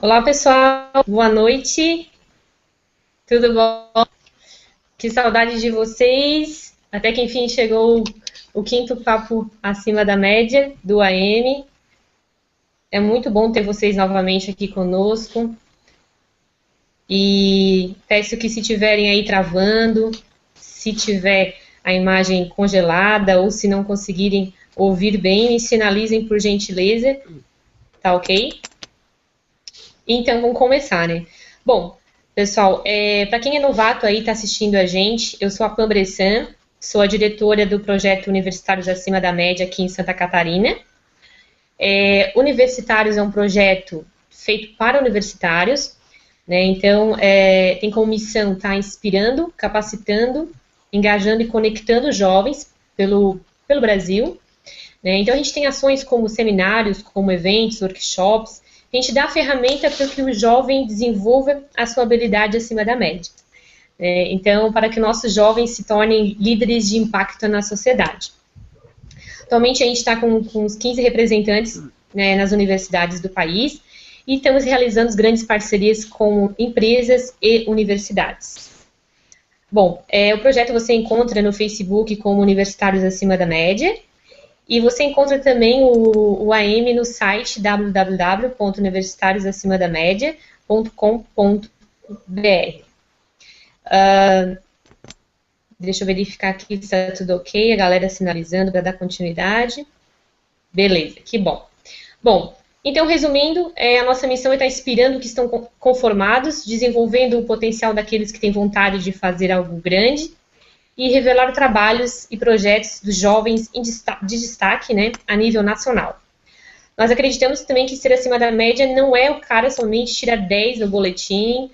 Olá, pessoal. Boa noite. Tudo bom? Que saudade de vocês. Até que enfim chegou o quinto papo acima da média do AM. É muito bom ter vocês novamente aqui conosco. E peço que se tiverem aí travando, se tiver a imagem congelada ou se não conseguirem ouvir bem, me sinalizem por gentileza. Tá ok? Então, vamos começar, né? Bom, pessoal, para quem é novato aí, está assistindo a gente, eu sou a Pam Bressan, sou a diretora do projeto Universitários Acima da Média aqui em Santa Catarina. Universitários é um projeto feito para universitários, né? Então, tem como missão estar inspirando, capacitando, engajando e conectando jovens pelo Brasil, né? Então, a gente tem ações como seminários, como eventos, workshops. A gente dá a ferramenta para que o jovem desenvolva a sua habilidade acima da média. Então, para que nossos jovens se tornem líderes de impacto na sociedade. Atualmente, a gente está com uns 15 representantes, né, nas universidades do país e estamos realizando grandes parcerias com empresas e universidades. Bom, o projeto você encontra no Facebook como Universitários Acima da Média. E você encontra também o AM no site www.universitariosacimadamedia.com.br. Deixa eu verificar aqui se está tudo ok, a galera sinalizando para dar continuidade. Beleza, que bom. Bom, então, resumindo, a nossa missão é estar inspirando que estão conformados, desenvolvendo o potencial daqueles que têm vontade de fazer algo grande, e revelar trabalhos e projetos dos jovens de destaque, né, a nível nacional. Nós acreditamos também que ser acima da média não é o cara somente tirar 10 no boletim,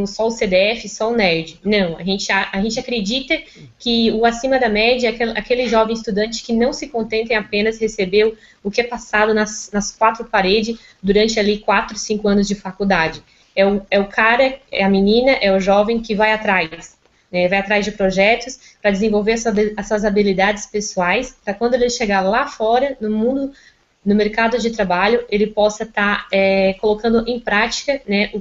só o CDF, só o nerd. Não, a gente acredita que o acima da média é aquele jovem estudante que não se contenta em apenas receber o que é passado nas quatro paredes durante ali 4, 5 anos de faculdade. É o cara, é a menina, é o jovem que vai atrás. Vai atrás de projetos para desenvolver as suas habilidades pessoais, para quando ele chegar lá fora, no mundo, no mercado de trabalho, ele possa estar colocando em prática, né, o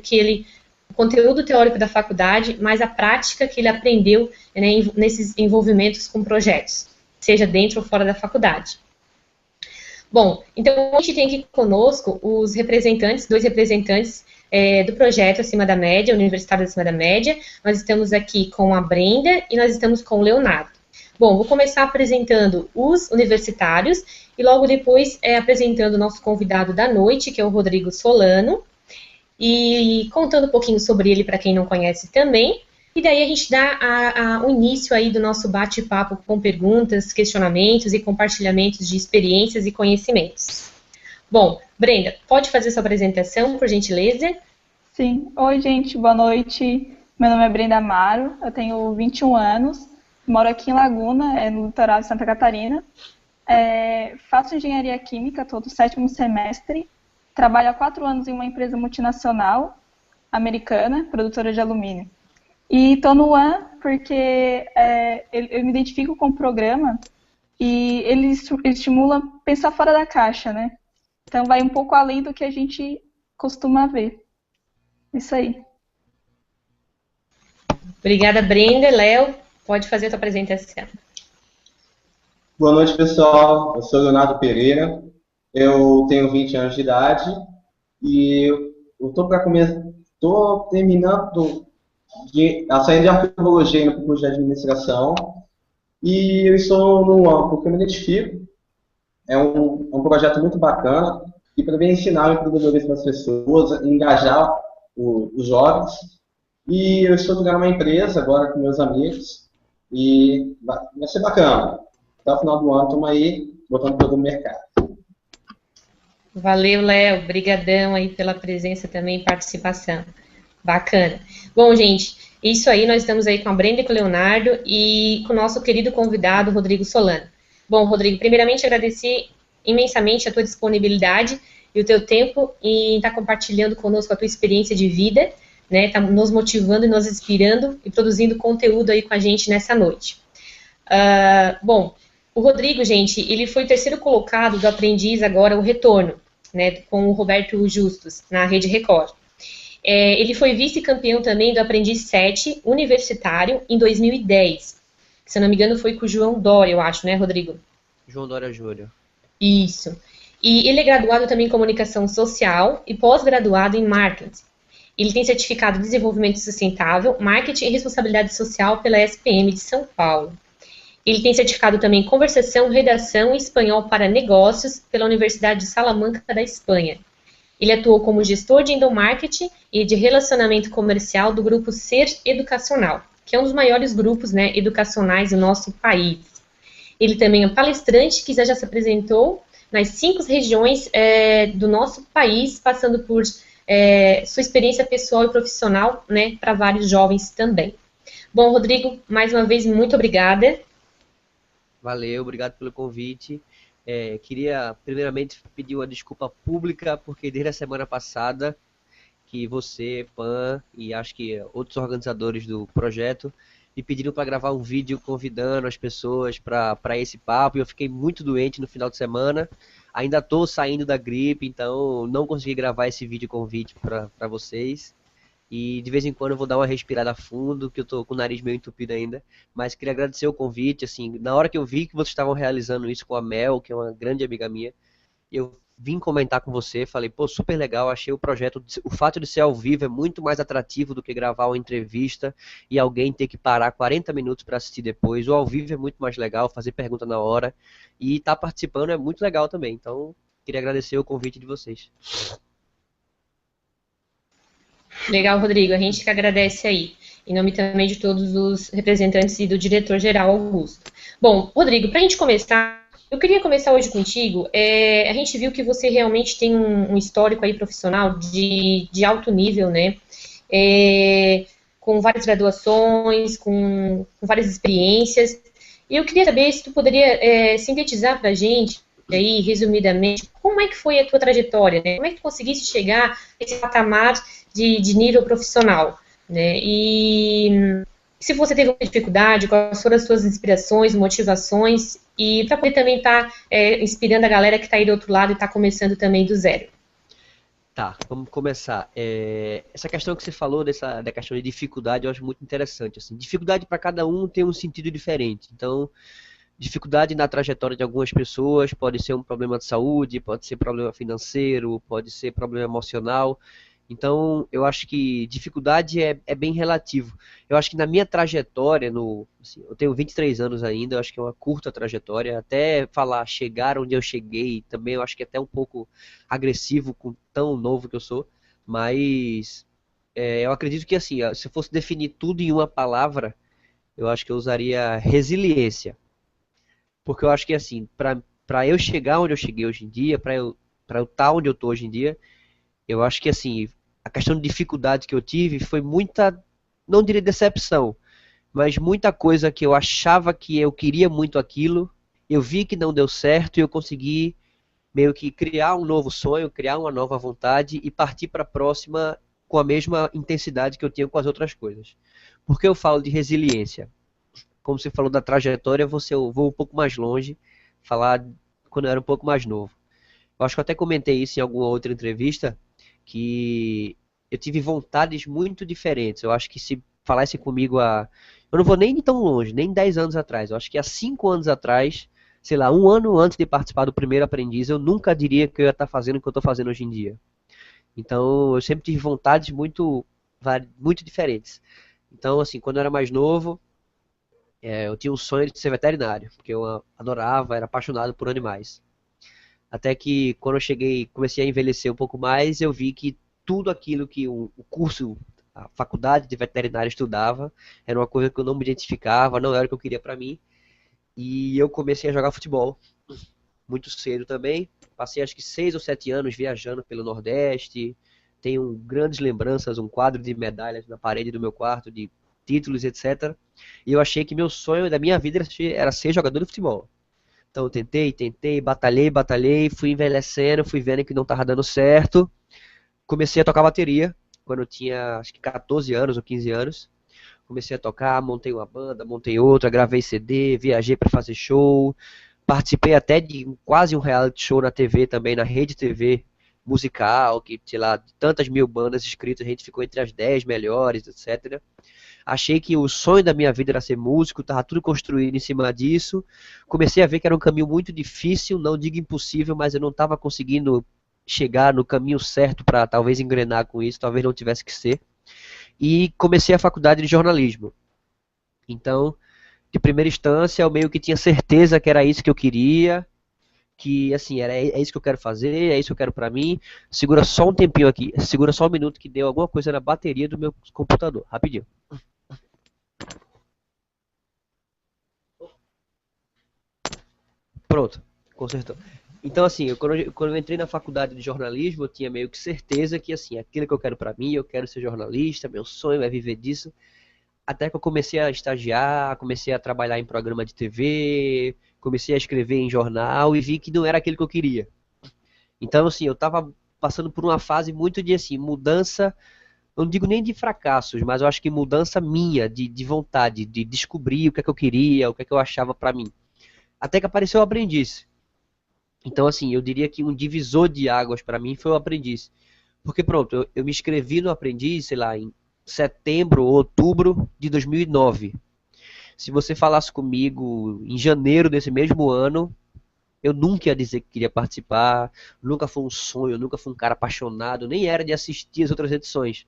conteúdo teórico da faculdade, mas a prática que ele aprendeu, né, nesses envolvimentos com projetos, seja dentro ou fora da faculdade. Bom, então a gente tem aqui conosco os representantes, dois representantes do projeto Acima da Média, Universitários Acima da Média. Nós estamos aqui com a Brenda e nós estamos com o Leonardo. Bom, vou começar apresentando os universitários e logo depois apresentando o nosso convidado da noite, que é o Rodrigo Solano, e contando um pouquinho sobre ele para quem não conhece também. E daí a gente dá o início aí do nosso bate-papo com perguntas, questionamentos e compartilhamentos de experiências e conhecimentos. Bom, Brenda, pode fazer sua apresentação, por gentileza? Sim. Oi, gente, boa noite. Meu nome é Brenda Amaro, eu tenho 21 anos, moro aqui em Laguna, no litoral de Santa Catarina. Faço engenharia química, estou no 7º semestre. Trabalho há 4 anos em uma empresa multinacional americana, produtora de alumínio. E estou no UAN porque eu me identifico com o programa e ele estimula pensar fora da caixa, né? Então vai um pouco além do que a gente costuma ver. Isso aí. Obrigada, Brenda. Léo, pode fazer a sua apresentação. Boa noite, pessoal. Eu sou Leonardo Pereira, eu tenho 20 anos de idade e eu estou terminando saindo de arqueologia no curso de administração e eu estou no UAM porque eu me identifico. É um projeto muito bacana e para ensinar o empreendedorismo das pessoas, engajar os jovens. E eu estou jogando uma empresa agora com meus amigos e vai ser bacana. Até o final do ano estamos aí botando todo o mercado. Valeu, Léo. Brigadão aí pela presença também e participação. Bacana. Bom, gente, isso aí, nós estamos aí com a Brenda e com o Leonardo e com o nosso querido convidado, Rodrigo Solano. Bom, Rodrigo, primeiramente agradecer imensamente a tua disponibilidade e o teu tempo em estar compartilhando conosco a tua experiência de vida, né, tá nos motivando e nos inspirando e produzindo conteúdo aí com a gente nessa noite. Bom, o Rodrigo, gente, ele foi o terceiro colocado do Aprendiz agora, o Retorno, né, com o Roberto Justus, na Rede Record. Ele foi vice-campeão também do Aprendiz 7 universitário em 2010. Se eu não me engano, foi com o João Dória, eu acho, né, Rodrigo? João Dória Júnior. Isso. E ele é graduado também em comunicação social e pós-graduado em marketing. Ele tem certificado de desenvolvimento sustentável, marketing e responsabilidade social pela SPM de São Paulo. Ele tem certificado também em conversação, redação e espanhol para negócios pela Universidade de Salamanca da Espanha. Ele atuou como gestor de endomarketing e de relacionamento comercial do grupo Ser Educacional, que é um dos maiores grupos, né, educacionais do nosso país. Ele também é palestrante que já se apresentou nas 5 regiões do nosso país, passando por sua experiência pessoal e profissional, né, para vários jovens também. Bom, Rodrigo, mais uma vez, muito obrigada. Valeu, obrigado pelo convite. Queria, primeiramente, pedir uma desculpa pública, porque desde a semana passada que você, Pan, e acho que outros organizadores do projeto me pediram para gravar um vídeo convidando as pessoas para esse papo, e eu fiquei muito doente no final de semana. Ainda estou saindo da gripe, então não consegui gravar esse vídeo convite para vocês. E de vez em quando eu vou dar uma respirada a fundo, que eu tô com o nariz meio entupido ainda. Mas queria agradecer o convite, assim, na hora que eu vi que vocês estavam realizando isso com a Mel, que é uma grande amiga minha, eu vim comentar com você, falei, pô, super legal, achei o projeto, o fato de ser ao vivo é muito mais atrativo do que gravar uma entrevista e alguém ter que parar 40 minutos para assistir depois. O ao vivo é muito mais legal, fazer pergunta na hora, e estar participando é muito legal também. Então, queria agradecer o convite de vocês. Legal, Rodrigo. A gente que agradece aí, em nome também de todos os representantes e do diretor-geral Augusto. Bom, Rodrigo, para a gente começar, eu queria começar hoje contigo. A gente viu que você realmente tem um histórico aí profissional de alto nível, né? Com várias graduações, com várias experiências. E eu queria saber se tu poderia sintetizar para a gente, aí, resumidamente, como é que foi a tua trajetória, né? Como é que tu conseguiste chegar a esse patamar de nível profissional, né? E se você teve uma dificuldade, quais foram as suas inspirações, motivações, e para poder também estar inspirando a galera que está aí do outro lado e está começando também do zero. Tá, vamos começar. Essa questão que você falou, da questão de dificuldade, eu acho muito interessante. Assim, dificuldade para cada um tem um sentido diferente. Então, dificuldade na trajetória de algumas pessoas pode ser um problema de saúde, pode ser problema financeiro, pode ser problema emocional. Então, eu acho que dificuldade é bem relativo. Eu acho que na minha trajetória, assim, eu tenho 23 anos ainda, eu acho que é uma curta trajetória. Até falar chegar onde eu cheguei, também eu acho que é até um pouco agressivo com tão novo que eu sou. Mas eu acredito que, assim, se eu fosse definir tudo em uma palavra, eu acho que eu usaria resiliência. Porque eu acho que, assim, para eu chegar onde eu cheguei hoje em dia, para eu estar onde eu estou hoje em dia, eu acho que, assim, a questão de dificuldade que eu tive foi muita, não diria decepção, mas muita coisa que eu achava que eu queria muito aquilo, eu vi que não deu certo e eu consegui meio que criar um novo sonho, criar uma nova vontade e partir para a próxima com a mesma intensidade que eu tinha com as outras coisas. Por que eu falo de resiliência? Como você falou da trajetória, eu vou um pouco mais longe, falar quando eu era um pouco mais novo. Eu acho que eu até comentei isso em alguma outra entrevista, que eu tive vontades muito diferentes. Eu acho que se falasse comigo eu não vou nem tão longe, nem 10 anos atrás. Eu acho que há 5 anos atrás, sei lá, um ano antes de participar do primeiro aprendiz, eu nunca diria que eu ia estar fazendo o que eu estou fazendo hoje em dia. Então, eu sempre tive vontades muito diferentes. Então, assim, quando eu era mais novo, eu tinha um sonho de ser veterinário, porque eu adorava, era apaixonado por animais. Até que quando eu comecei a envelhecer um pouco mais, eu vi que tudo aquilo que o curso, a faculdade de veterinário estudava, era uma coisa que eu não me identificava, não era o que eu queria para mim. E eu comecei a jogar futebol muito cedo também. Passei acho que 6 ou 7 anos viajando pelo Nordeste. Tenho grandes lembranças, um quadro de medalhas na parede do meu quarto, de títulos, etc. E eu achei que meu sonho da minha vida era ser jogador de futebol. Então eu tentei, batalhei, fui envelhecendo, fui vendo que não estava dando certo. Comecei a tocar bateria quando eu tinha acho que 14 anos ou 15 anos. Comecei a tocar, montei uma banda, montei outra, gravei CD, viajei para fazer show. Participei até de quase um reality show na TV também, na Rede TV, musical, que, sei lá, de tantas mil bandas inscritas, a gente ficou entre as 10 melhores, etc. Achei que o sonho da minha vida era ser músico, estava tudo construído em cima disso. Comecei a ver que era um caminho muito difícil, não digo impossível, mas eu não estava conseguindo chegar no caminho certo para talvez engrenar com isso, talvez não tivesse que ser. E comecei a faculdade de jornalismo. Então, de primeira instância, eu meio que tinha certeza que era isso que eu queria, que assim, é isso que eu quero fazer, é isso que eu quero pra mim. Segura só um tempinho aqui, segura só um minuto que deu alguma coisa na bateria do meu computador, rapidinho. Pronto, consertou. Então, assim, quando eu entrei na faculdade de jornalismo, eu tinha meio que certeza que, assim, aquilo que eu quero pra mim, eu quero ser jornalista, meu sonho é viver disso. Até que eu comecei a estagiar, comecei a trabalhar em programa de TV, comecei a escrever em jornal e vi que não era aquilo que eu queria. Então, assim, eu estava passando por uma fase muito de, assim, mudança, não digo nem de fracassos, mas eu acho que mudança minha, de vontade, de descobrir o que é que eu queria, o que é que eu achava pra mim. Até que apareceu o Aprendiz. Então, assim, eu diria que um divisor de águas pra mim foi o Aprendiz. Porque, pronto, eu me inscrevi no Aprendiz, sei lá, em setembro ou outubro de 2009. Se você falasse comigo em janeiro desse mesmo ano, eu nunca ia dizer que queria participar, nunca foi um sonho, nunca fui um cara apaixonado, nem era de assistir as outras edições.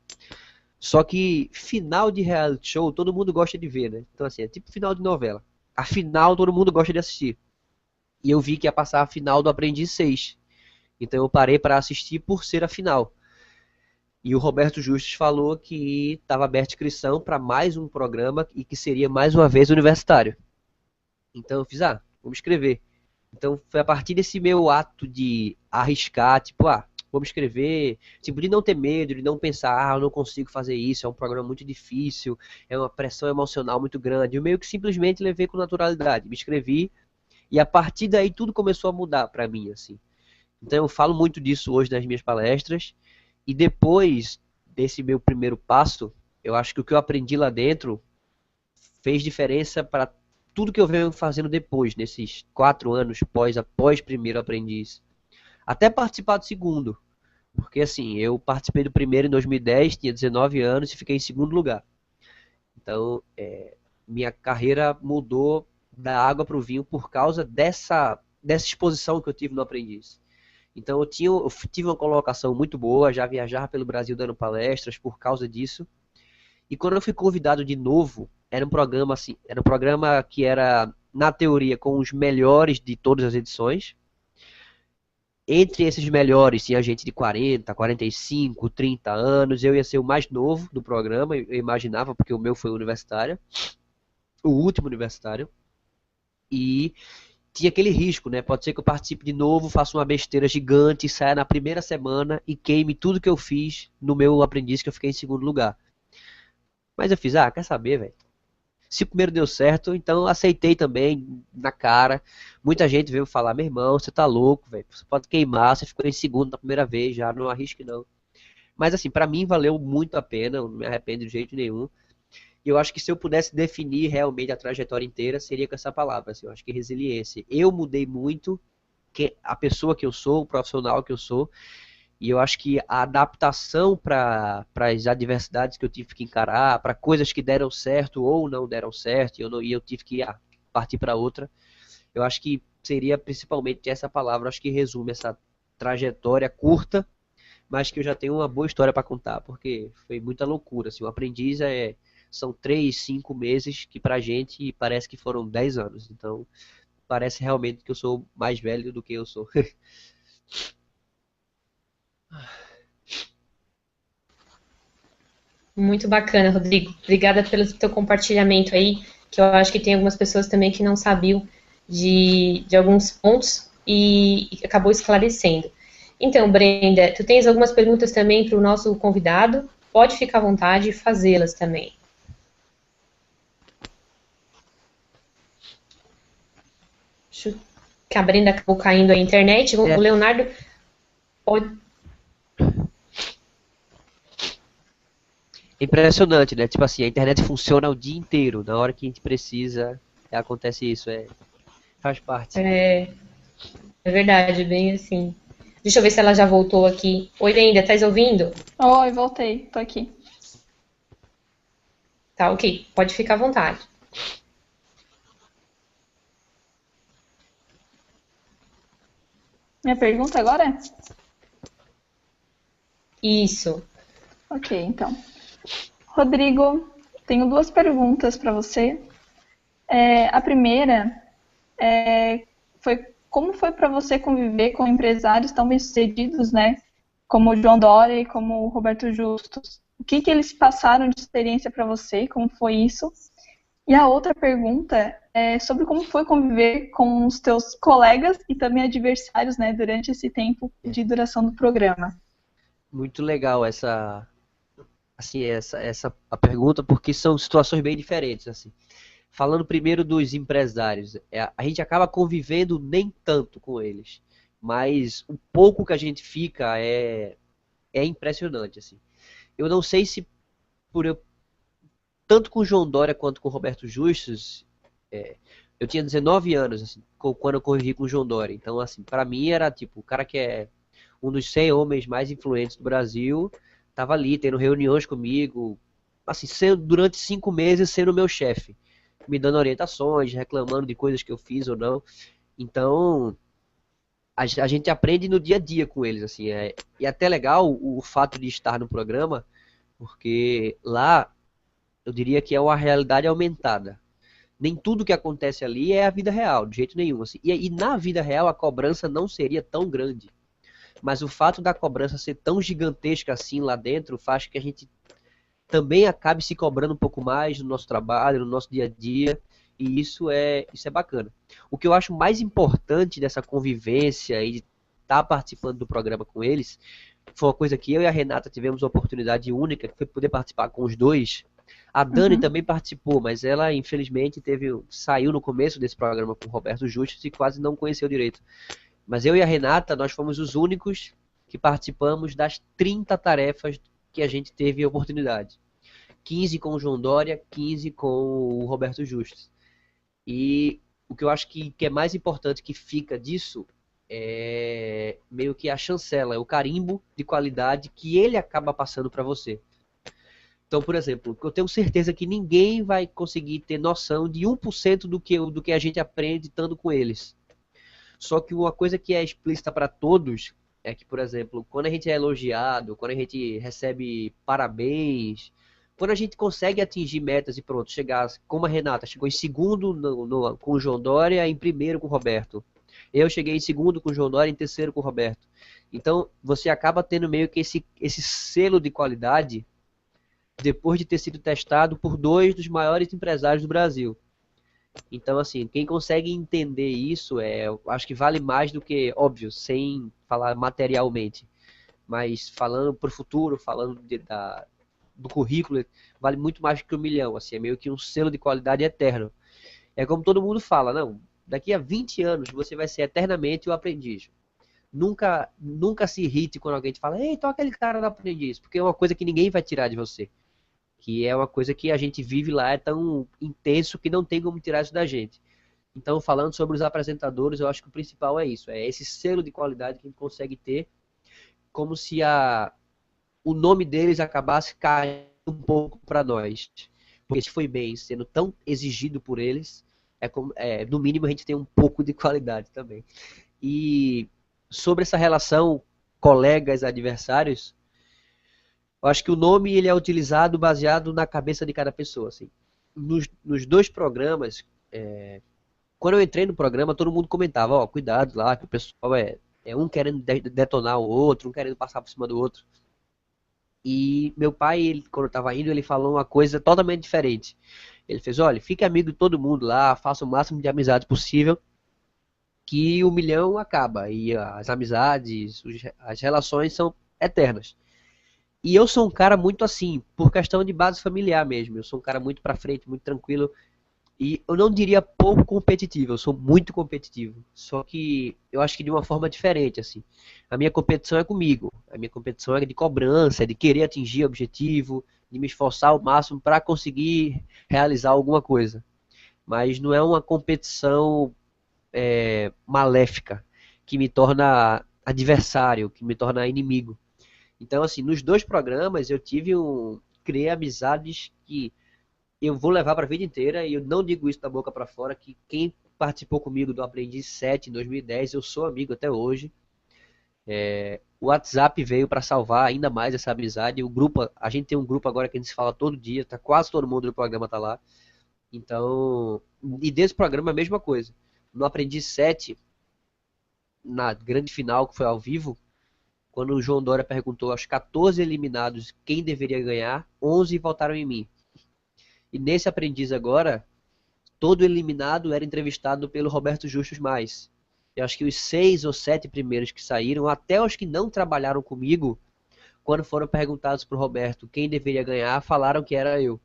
Só que final de reality show todo mundo gosta de ver, né? Então assim, é tipo final de novela. A final todo mundo gosta de assistir. E eu vi que ia passar a final do Aprendiz 6. Então eu parei para assistir por ser a final. E o Roberto Justus falou que estava aberta a inscrição para mais um programa e que seria mais uma vez universitário. Então eu fiz, vou me inscrever. Então foi a partir desse meu ato de arriscar, tipo, vou me inscrever, tipo, de não ter medo, de não pensar, eu não consigo fazer isso, é um programa muito difícil, é uma pressão emocional muito grande. Eu meio que simplesmente levei com naturalidade, me inscrevi e a partir daí tudo começou a mudar para mim, assim. Então eu falo muito disso hoje nas minhas palestras. E depois desse meu primeiro passo, eu acho que o que eu aprendi lá dentro fez diferença para tudo que eu venho fazendo depois, nesses 4 anos após primeiro aprendiz. Até participar do segundo. Porque assim, eu participei do primeiro em 2010, tinha 19 anos e fiquei em segundo lugar. Então, minha carreira mudou da água para o vinho por causa dessa exposição que eu tive no aprendiz. Então eu tive uma colocação muito boa, já viajava pelo Brasil dando palestras por causa disso. E quando eu fui convidado de novo, era um programa assim, era um programa que era na teoria com os melhores de todas as edições. Entre esses melhores tinha gente de 40, 45, 30 anos, eu ia ser o mais novo do programa, eu imaginava, porque o meu foi universitário, o último universitário. E tinha aquele risco, né? Pode ser que eu participe de novo, faça uma besteira gigante, saia na primeira semana e queime tudo que eu fiz no meu aprendiz, que eu fiquei em segundo lugar. Mas eu fiz, quer saber, velho? Se o primeiro deu certo, então eu aceitei também, na cara. Muita gente veio falar, meu irmão, você tá louco, velho. Você pode queimar, você ficou em segundo na primeira vez já, não arrisque não. Mas assim, pra mim valeu muito a pena, eu não me arrependo de jeito nenhum. E eu acho que se eu pudesse definir realmente a trajetória inteira, seria com essa palavra. Assim, eu acho que resiliência. Eu mudei muito a pessoa que eu sou, o profissional que eu sou. E eu acho que a adaptação para as adversidades que eu tive que encarar, para coisas que deram certo ou não deram certo, e eu tive que partir para outra, eu acho que seria principalmente essa palavra, acho que resume essa trajetória curta, mas que eu já tenho uma boa história para contar, porque foi muita loucura. Assim, o aprendiz são 3, 5 meses que pra gente parece que foram 10 anos. Então, parece realmente que eu sou mais velho do que eu sou. Muito bacana, Rodrigo. Obrigada pelo teu compartilhamento aí, que eu acho que tem algumas pessoas também que não sabiam de alguns pontos e acabou esclarecendo. Então, Brenda, tu tens algumas perguntas também para o nosso convidado? Pode ficar à vontade e fazê-las também. Acho que a Brenda acabou caindo a internet. O Leonardo pode... Impressionante, né? Tipo assim, a internet funciona o dia inteiro. Na hora que a gente precisa, acontece isso. Faz parte. É verdade, bem assim. Deixa eu ver se ela já voltou aqui. Oi, Brenda, estás ouvindo? Oi, voltei, tô aqui. Tá, ok. Pode ficar à vontade. Minha pergunta agora? Isso. Ok, então. Rodrigo, tenho duas perguntas para você. A primeira foi como foi para você conviver com empresários tão bem-sucedidos, né? Como o João Dória e como o Roberto Justus. O que que eles passaram de experiência para você? Como foi isso? E a outra pergunta é sobre como foi conviver com os teus colegas e também adversários, né, durante esse tempo de duração do programa. Muito legal essa a pergunta, porque são situações bem diferentes, assim. Falando primeiro dos empresários, a gente acaba convivendo nem tanto com eles, mas o pouco que a gente fica é impressionante, assim. Eu não sei se por eu, tanto com o João Dória quanto com o Roberto Justus, eu tinha 19 anos, assim, quando eu convivi com o João Dória. Então, assim, para mim era tipo, o cara que é um dos 100 homens mais influentes do Brasil, tava ali tendo reuniões comigo, assim, durante 5 meses sendo meu chefe, me dando orientações, reclamando de coisas que eu fiz ou não. Então, a gente aprende no dia a dia com eles, assim, e é até legal o fato de estar no programa, porque lá eu diria que é uma realidade aumentada. Nem tudo que acontece ali é a vida real, de jeito nenhum. Assim. E na vida real a cobrança não seria tão grande. Mas o fato da cobrança ser tão gigantesca assim lá dentro faz que a gente também acabe se cobrando um pouco mais no nosso trabalho, no nosso dia a dia. E isso é bacana. O que eu acho mais importante dessa convivência e de estar participando do programa com eles foi uma coisa que eu e a Renata tivemos uma oportunidade única, que foi poder participar com os dois. A Dani Uhum. também participou, mas ela infelizmente saiu no começo desse programa com o Roberto Justus e quase não conheceu direito. Mas eu e a Renata, nós fomos os únicos que participamos das 30 tarefas que a gente teve a oportunidade. 15 com o João Dória, 15 com o Roberto Justus. E o que eu acho que é mais importante que fica disso é meio que a chancela, é o carimbo de qualidade que ele acaba passando para você. Então, por exemplo, eu tenho certeza que ninguém vai conseguir ter noção de 1% do que a gente aprende estando com eles. Só que uma coisa que é explícita para todos é que, por exemplo, quando a gente é elogiado, quando a gente recebe parabéns, quando a gente consegue atingir metas e pronto, chegar, como a Renata, chegou em segundo com o João Dória, em primeiro com o Roberto. Eu cheguei em segundo com o João Dória, em terceiro com o Roberto. Então, você acaba tendo meio que esse selo de qualidade depois de ter sido testado por dois dos maiores empresários do Brasil. Então, assim, quem consegue entender isso, eu acho que vale mais do que, óbvio, sem falar materialmente, mas falando para o futuro, falando do currículo, vale muito mais que 1 milhão, assim, é meio que um selo de qualidade eterno. É como todo mundo fala, não, daqui a 20 anos você vai ser eternamente o aprendiz. Nunca se irrite quando alguém te fala, ei, então aquele cara do aprendiz, porque é uma coisa que ninguém vai tirar de você. Que é uma coisa que a gente vive lá, é tão intenso que não tem como tirar isso da gente. Então, falando sobre os apresentadores, eu acho que o principal é isso, é esse selo de qualidade que a gente consegue ter, como se o nome deles acabasse caindo um pouco para nós. Porque se foi bem sendo tão exigido por eles, no mínimo a gente tem um pouco de qualidade também. E sobre essa relação colegas-adversários, eu acho que o nome ele é utilizado baseado na cabeça de cada pessoa. Assim. Nos dois programas, quando eu entrei no programa, todo mundo comentava, ó, cuidado lá, que o pessoal é um querendo detonar o outro, um querendo passar por cima do outro. E meu pai, quando eu estava indo, ele falou uma coisa totalmente diferente. Ele fez, olha, fique amigo de todo mundo lá, faça o máximo de amizade possível, que 1 milhão acaba. E as amizades, as relações são eternas. E eu sou um cara muito assim, por questão de base familiar mesmo. Eu sou um cara muito pra frente, muito tranquilo. E eu não diria pouco competitivo, eu sou muito competitivo. Só que eu acho que de uma forma diferente, assim. A minha competição é comigo. A minha competição é de cobrança, é de querer atingir o objetivo, de me esforçar ao máximo para conseguir realizar alguma coisa. Mas não é uma competição maléfica que me torna adversário, que me torna inimigo. Então, assim, nos dois programas eu criei amizades que eu vou levar para a vida inteira, e eu não digo isso da boca para fora, que quem participou comigo do Aprendiz 7 em 2010, eu sou amigo até hoje. O WhatsApp veio para salvar ainda mais essa amizade. O grupo, a gente tem um grupo agora que a gente se fala todo dia, tá quase todo mundo do programa tá lá. Então, e desse programa a mesma coisa. No Aprendiz 7, na grande final que foi ao vivo, quando o João Dória perguntou aos 14 eliminados quem deveria ganhar, 11 votaram em mim. E nesse Aprendiz agora, todo eliminado era entrevistado pelo Roberto Justus Mais. Eu acho que os 6 ou 7 primeiros que saíram, até os que não trabalharam comigo, quando foram perguntados para o Roberto quem deveria ganhar, falaram que era eu.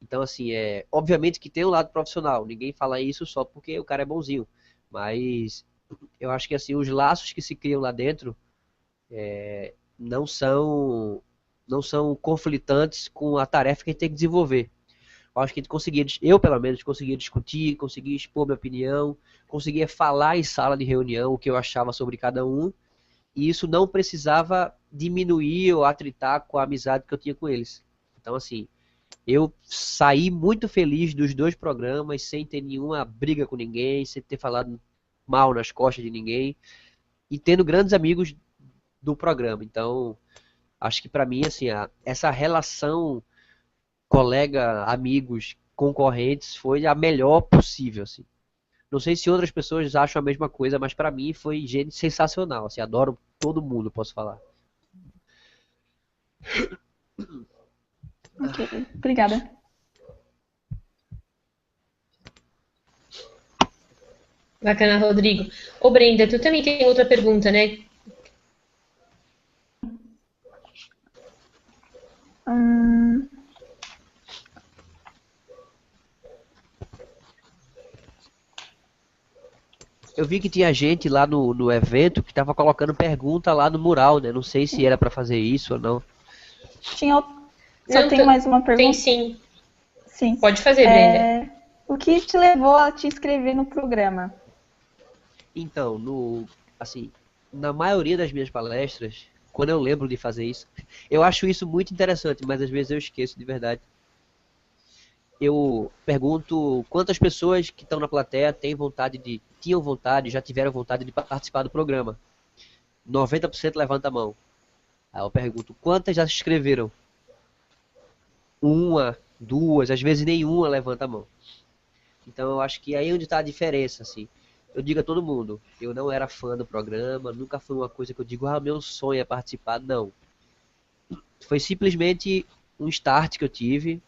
Então, assim, obviamente que tem um lado profissional. Ninguém fala isso só porque o cara é bonzinho. Mas eu acho que assim, os laços que se criam lá dentro não são conflitantes com a tarefa que a gente tem que desenvolver. Eu acho que a gente conseguia, eu pelo menos, conseguia discutir, conseguia expor minha opinião, conseguia falar em sala de reunião o que eu achava sobre cada um, e isso não precisava diminuir ou atritar com a amizade que eu tinha com eles. Então, assim, eu saí muito feliz dos dois programas, sem ter nenhuma briga com ninguém, sem ter falado mal nas costas de ninguém, e tendo grandes amigos do programa. Então, acho que para mim, assim, essa relação colega, amigos, concorrentes foi a melhor possível, assim. Não sei se outras pessoas acham a mesma coisa, mas para mim foi sensacional, assim, adoro todo mundo, posso falar. Ok, obrigada. Bacana, Rodrigo. Ô, Brenda, tu também tem outra pergunta, né? Eu vi que tinha gente lá no evento que tava colocando pergunta lá no mural, né? Não sei se era para fazer isso ou não. Só tenho mais uma pergunta? Tem sim. Sim. Pode fazer, Brenda. O que te levou a te inscrever no programa? Então, assim, na maioria das minhas palestras, quando eu lembro de fazer isso, eu acho isso muito interessante, mas às vezes eu esqueço de verdade. Eu pergunto quantas pessoas que estão na plateia tinham vontade, já tiveram vontade de participar do programa. 90% levanta a mão. Aí eu pergunto quantas já se inscreveram. Uma, duas, às vezes nenhuma levanta a mão. Então eu acho que aí é onde está a diferença, assim. Eu digo a todo mundo, eu não era fã do programa, nunca foi uma coisa que eu digo, meu sonho é participar, não. Foi simplesmente um start que eu tive.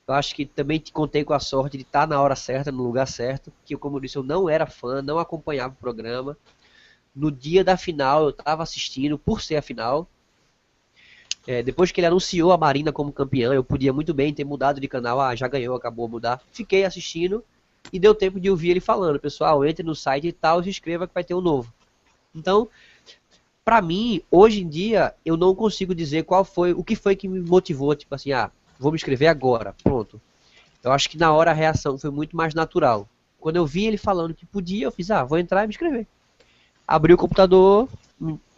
Eu acho que também contei com a sorte de estar na hora certa, no lugar certo, que como eu disse, eu não era fã, não acompanhava o programa. No dia da final eu estava assistindo, por ser a final. Depois que ele anunciou a Marina como campeã, eu podia muito bem ter mudado de canal, já ganhou, acabou de mudar. Fiquei assistindo e deu tempo de ouvir ele falando, pessoal, entre no site e tal, se inscreva que vai ter um novo. Então, pra mim, hoje em dia, eu não consigo dizer o que foi que me motivou, tipo assim, vou me inscrever agora, pronto. Eu acho que na hora a reação foi muito mais natural. Quando eu vi ele falando que podia, eu fiz, vou entrar e me inscrever. Abri o computador,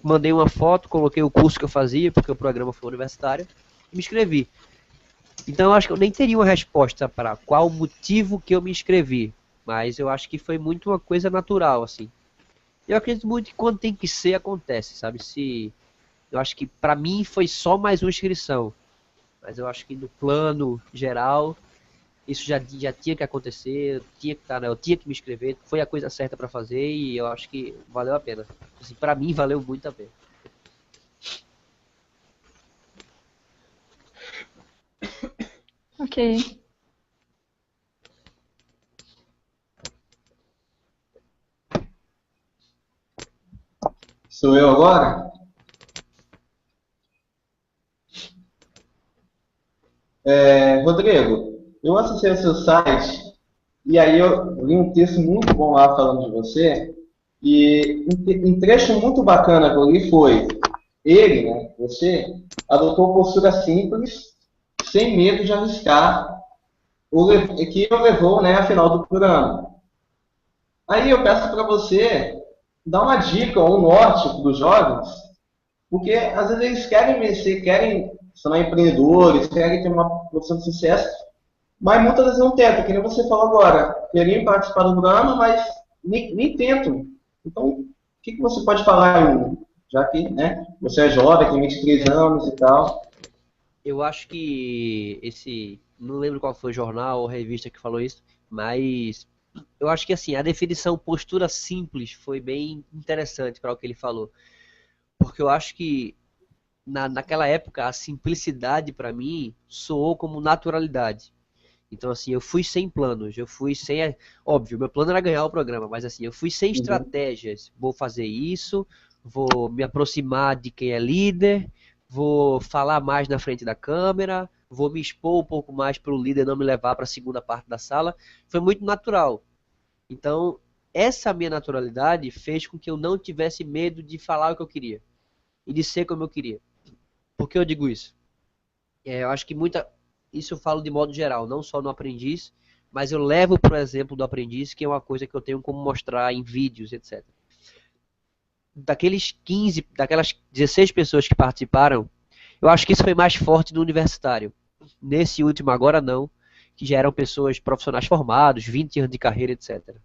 mandei uma foto, coloquei o curso que eu fazia, porque o programa foi universitário, e me inscrevi. Então eu acho que eu nem teria uma resposta para qual o motivo que eu me inscrevi, mas eu acho que foi muito uma coisa natural, assim. Eu acredito muito que quando tem que ser, acontece, sabe? Eu acho que para mim foi só mais uma inscrição, mas eu acho que no plano geral isso já tinha que acontecer, eu tinha que me inscrever, foi a coisa certa para fazer e eu acho que valeu a pena. Assim, para mim valeu muito a pena. Ok. Sou eu agora? Rodrigo, eu acessei o seu site e aí eu li um texto muito bom lá falando de você e um trecho muito bacana que eu li foi ele, né, você, adotou postura simples, sem medo de arriscar, que o levou, né, à final do programa. Aí eu peço para você dar uma dica ou um norte para os jovens, porque às vezes eles querem vencer, querem se tornar empreendedores, querem ter uma profissão de sucesso, mas muitas vezes não tentam, que nem você falou agora. Queriam participar do programa, mas nem tentam. Então, o que você pode falar, já que, né, você é jovem, tem 23 anos e tal? Eu acho que não lembro qual foi o jornal ou revista que falou isso, mas eu acho que assim, a definição postura simples foi bem interessante para o que ele falou, porque eu acho que naquela época a simplicidade para mim soou como naturalidade. Então assim, eu fui sem planos, eu fui sem, óbvio, meu plano era ganhar o programa, mas assim, eu fui sem estratégias. Vou fazer isso, vou me aproximar de quem é líder, vou falar mais na frente da câmera, vou me expor um pouco mais para o líder não me levar para a segunda parte da sala. Foi muito natural. Então, essa minha naturalidade fez com que eu não tivesse medo de falar o que eu queria e de ser como eu queria. Por que eu digo isso? Eu acho que isso eu falo de modo geral, não só no aprendiz, mas eu levo para o exemplo do aprendiz, que é uma coisa que eu tenho como mostrar em vídeos, etc. Daquelas 16 pessoas que participaram, eu acho que isso foi mais forte no universitário. Nesse último agora não, que já eram pessoas profissionais formados, 20 anos de carreira, etc.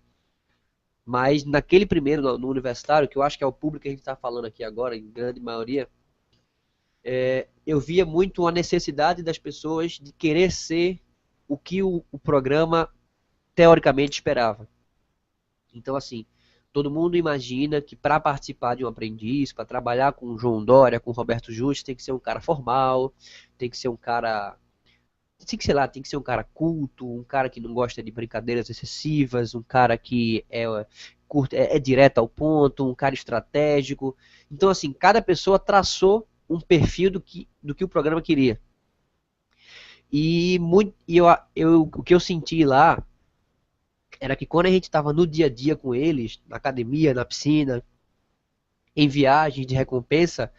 Mas naquele primeiro, no universitário, que eu acho que é o público que a gente está falando aqui agora, em grande maioria, eu via muito a necessidade das pessoas de querer ser o que o programa teoricamente esperava. Então, assim, todo mundo imagina que para participar de um aprendiz, para trabalhar com o João Dória, com o Roberto Justo, tem que ser um cara formal, tem que ser um cara, sei lá, tem que ser um cara culto, um cara que não gosta de brincadeiras excessivas, um cara que é direto ao ponto, um cara estratégico. Então, assim, cada pessoa traçou um perfil do que o programa queria. E o que eu senti lá era que quando a gente estava no dia a dia com eles, na academia, na piscina, em viagens de recompensa,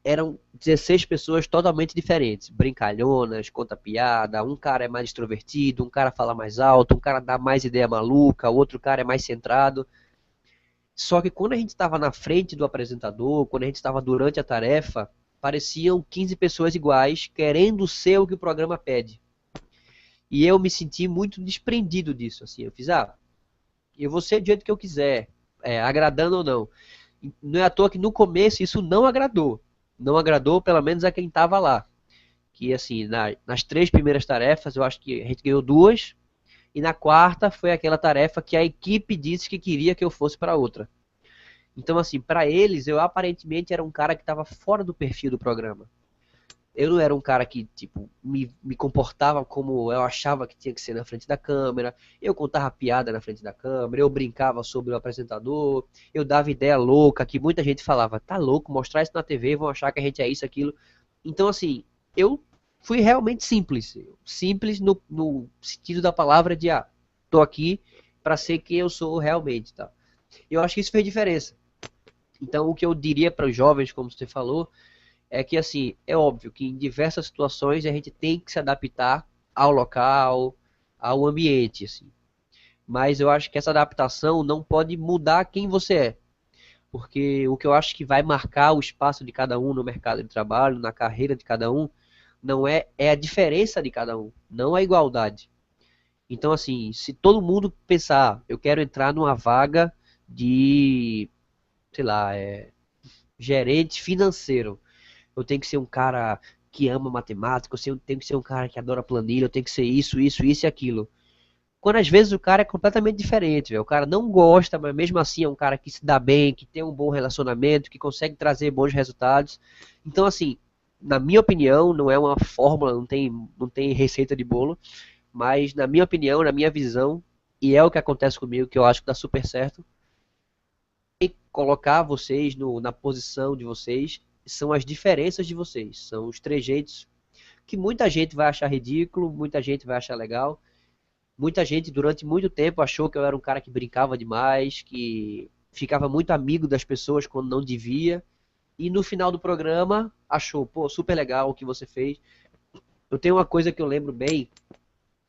eram 16 pessoas totalmente diferentes, brincalhonas, conta piada, um cara é mais extrovertido, um cara fala mais alto, um cara dá mais ideia maluca, o outro cara é mais centrado. Só que quando a gente estava na frente do apresentador, quando a gente estava durante a tarefa, pareciam 15 pessoas iguais, querendo ser o que o programa pede. E eu me senti muito desprendido disso, assim, eu fiz, eu vou ser do jeito que eu quiser, agradando ou não. Não é à toa que no começo isso não agradou. Não agradou pelo menos a quem estava lá. Que assim, nas 3 primeiras tarefas, eu acho que a gente ganhou 2, e na quarta foi aquela tarefa que a equipe disse que queria que eu fosse para outra. Então assim, para eles, eu aparentemente era um cara que estava fora do perfil do programa. Eu não era um cara que, tipo, me comportava como eu achava que tinha que ser na frente da câmera. Eu contava piada na frente da câmera, eu brincava sobre o apresentador, eu dava ideia louca, que muita gente falava, tá louco, mostrar isso na TV, vão achar que a gente é isso, aquilo. Então, assim, eu fui realmente simples. Simples no sentido da palavra de, tô aqui para ser quem eu sou realmente, tá? Eu acho que isso fez diferença. Então, o que eu diria para os jovens, como você falou, é que, assim, é óbvio que em diversas situações a gente tem que se adaptar ao local, ao ambiente, assim. Mas eu acho que essa adaptação não pode mudar quem você é. Porque o que eu acho que vai marcar o espaço de cada um no mercado de trabalho, na carreira de cada um, não é a diferença de cada um, não a igualdade. Então, assim, se todo mundo pensar, eu quero entrar numa vaga de, sei lá, gerente financeiro, eu tenho que ser um cara que ama matemática, eu tenho que ser um cara que adora planilha, eu tenho que ser isso, isso, isso e aquilo. Quando às vezes o cara é completamente diferente, véio. O cara não gosta, mas mesmo assim é um cara que se dá bem, que tem um bom relacionamento, que consegue trazer bons resultados. Então, assim, na minha opinião, não é uma fórmula, não tem receita de bolo, mas na minha opinião, na minha visão, e é o que acontece comigo, que eu acho que dá super certo, e colocar vocês na posição de vocês são as diferenças de vocês, são os trejeitos que muita gente vai achar ridículo, muita gente vai achar legal, muita gente durante muito tempo achou que eu era um cara que brincava demais, que ficava muito amigo das pessoas quando não devia, e no final do programa achou, pô, super legal o que você fez. Eu tenho uma coisa que eu lembro bem,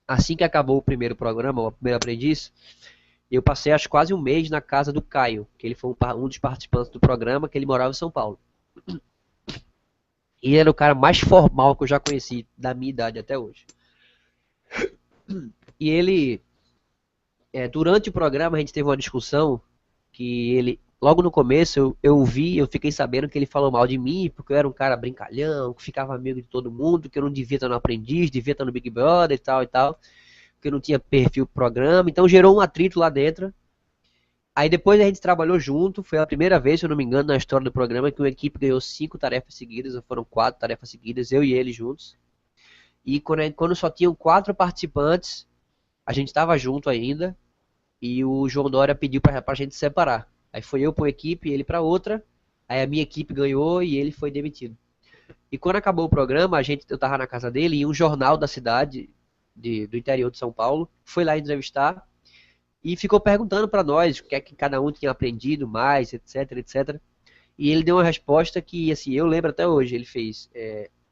assim que acabou o primeiro programa, o primeiro aprendiz, Eu passei acho quase um mês na casa do Caio, que ele foi um dos participantes do programa, que ele morava em São Paulo. E ele era o cara mais formal que eu já conheci da minha idade até hoje. E ele, durante o programa, a gente teve uma discussão que ele, logo no começo, eu fiquei sabendo que ele falou mal de mim, porque eu era um cara brincalhão, que ficava amigo de todo mundo, que eu não devia estar no Aprendiz, devia estar no Big Brother e tal, que eu não tinha perfil pro programa, então gerou um atrito lá dentro. Aí depois a gente trabalhou junto, foi a primeira vez, se eu não me engano, na história do programa, que uma equipe ganhou 5 tarefas seguidas, ou foram 4 tarefas seguidas, eu e ele juntos. E quando só tinham 4 participantes, a gente estava junto ainda, e o João Dória pediu pra gente separar. Aí foi eu pra uma equipe, ele pra outra, aí a minha equipe ganhou e ele foi demitido. E quando acabou o programa, eu tava na casa dele, e um jornal da cidade, do interior de São Paulo, foi lá entrevistar, e ficou perguntando para nós o que é que cada um tinha aprendido mais, etc, etc. E ele deu uma resposta que, assim, eu lembro até hoje, ele fez,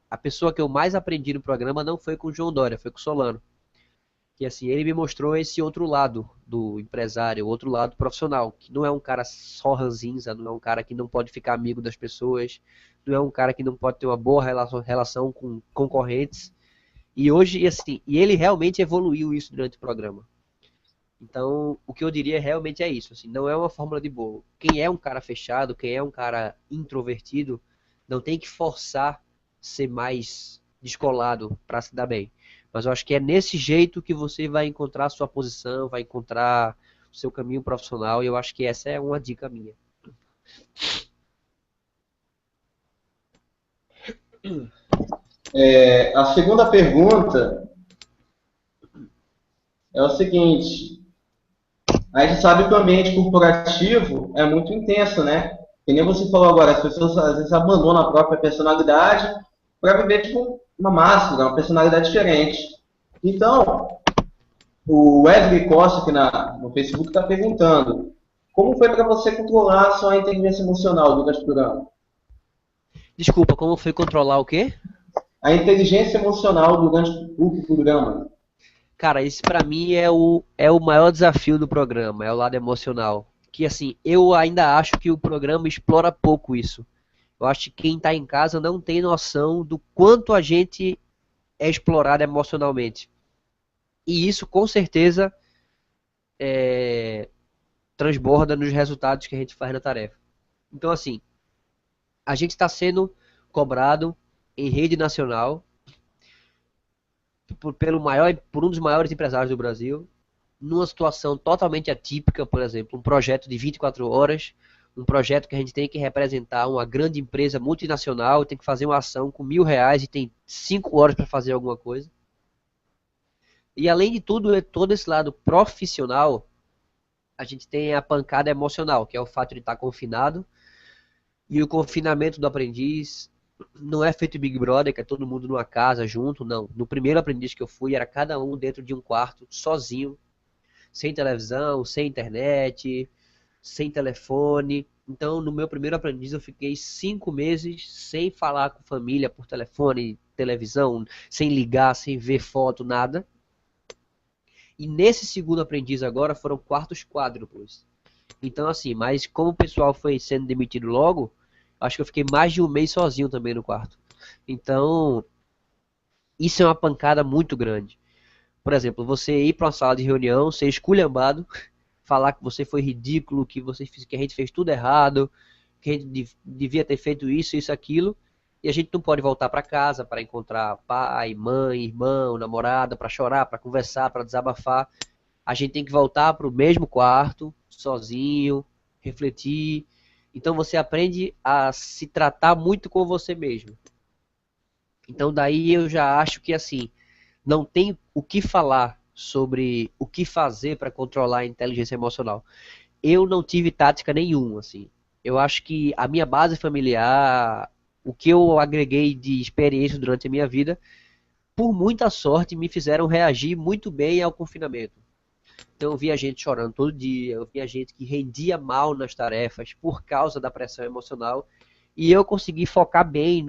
a pessoa que eu mais aprendi no programa não foi com o João Dória, foi com o Solano. Que, assim, ele me mostrou esse outro lado do empresário, outro lado profissional, que não é um cara só ranzinza, não é um cara que não pode ficar amigo das pessoas, não é um cara que não pode ter uma boa relação com concorrentes. E hoje, assim, e ele realmente evoluiu isso durante o programa. Então, o que eu diria realmente é isso, assim, não é uma fórmula de bolo. Quem é um cara fechado, quem é um cara introvertido, não tem que forçar ser mais descolado para se dar bem. Mas eu acho que é nesse jeito que você vai encontrar a sua posição, vai encontrar o seu caminho profissional, e eu acho que essa é uma dica minha. A segunda pergunta é o seguinte: a gente sabe que o ambiente corporativo é muito intenso, né? Que nem você falou agora, as pessoas às vezes abandonam a própria personalidade para viver tipo uma máscara, uma personalidade diferente. Então, o Wesley Costa aqui no Facebook está perguntando: como foi para você controlar a sua inteligência emocional durante o programa? Desculpa, como foi controlar o quê? A inteligência emocional durante o programa. Cara, esse pra mim é o maior desafio do programa, é o lado emocional. Que assim, eu ainda acho que o programa explora pouco isso. Eu acho que quem tá em casa não tem noção do quanto a gente é explorado emocionalmente. E isso com certeza transborda nos resultados que a gente faz na tarefa. Então assim, a gente está sendo cobrado em rede nacional por um dos maiores empresários do Brasil, numa situação totalmente atípica, por exemplo, um projeto de 24 horas, um projeto que a gente tem que representar uma grande empresa multinacional, tem que fazer uma ação com R$ 1.000 e tem 5 horas para fazer alguma coisa. E além de tudo, todo esse lado profissional, a gente tem a pancada emocional, que é o fato de estar confinado, e o confinamento do aprendiz não é feito Big Brother, que é todo mundo numa casa junto, não. No primeiro aprendiz que eu fui, era cada um dentro de um quarto, sozinho, sem televisão, sem internet, sem telefone. Então, no meu primeiro aprendiz, eu fiquei 5 meses sem falar com família por telefone, televisão, sem ligar, sem ver foto, nada. E nesse segundo aprendiz agora, foram quartos quádruplos. Então, assim, mas como o pessoal foi sendo demitido logo, acho que eu fiquei mais de um mês sozinho também no quarto. Então, isso é uma pancada muito grande. Por exemplo, você ir para uma sala de reunião, ser esculhambado, falar que você foi ridículo, que a gente fez tudo errado, que a gente devia ter feito isso, isso, aquilo, e a gente não pode voltar para casa para encontrar pai, mãe, irmão, namorada, para chorar, para conversar, para desabafar. A gente tem que voltar para o mesmo quarto, sozinho, refletir. Então você aprende a se tratar muito com você mesmo. Então daí eu já acho que assim, não tem o que falar sobre o que fazer para controlar a inteligência emocional. Eu não tive tática nenhuma, assim. Eu acho que a minha base familiar, o que eu agreguei de experiência durante a minha vida, por muita sorte, me fizeram reagir muito bem ao confinamento. Então eu via gente chorando todo dia, eu via gente que rendia mal nas tarefas por causa da pressão emocional, e eu consegui focar bem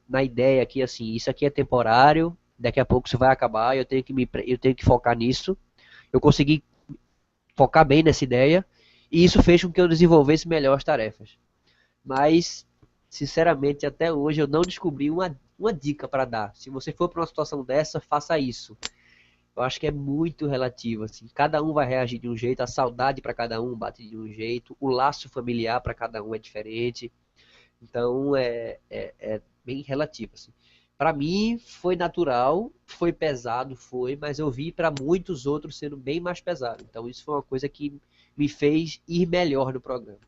na ideia que assim, isso aqui é temporário, daqui a pouco isso vai acabar, eu tenho que focar nisso. Eu consegui focar bem nessa ideia, e isso fez com que eu desenvolvesse melhor as tarefas. Mas, sinceramente, até hoje eu não descobri uma dica para dar. Se você for para uma situação dessa, faça isso. Eu acho que é muito relativo, assim. Cada um vai reagir de um jeito, a saudade para cada um bate de um jeito, o laço familiar para cada um é diferente. Então é bem relativo, assim. Para mim foi natural, foi pesado, foi, mas eu vi para muitos outros sendo bem mais pesado. Então isso foi uma coisa que me fez ir melhor no programa.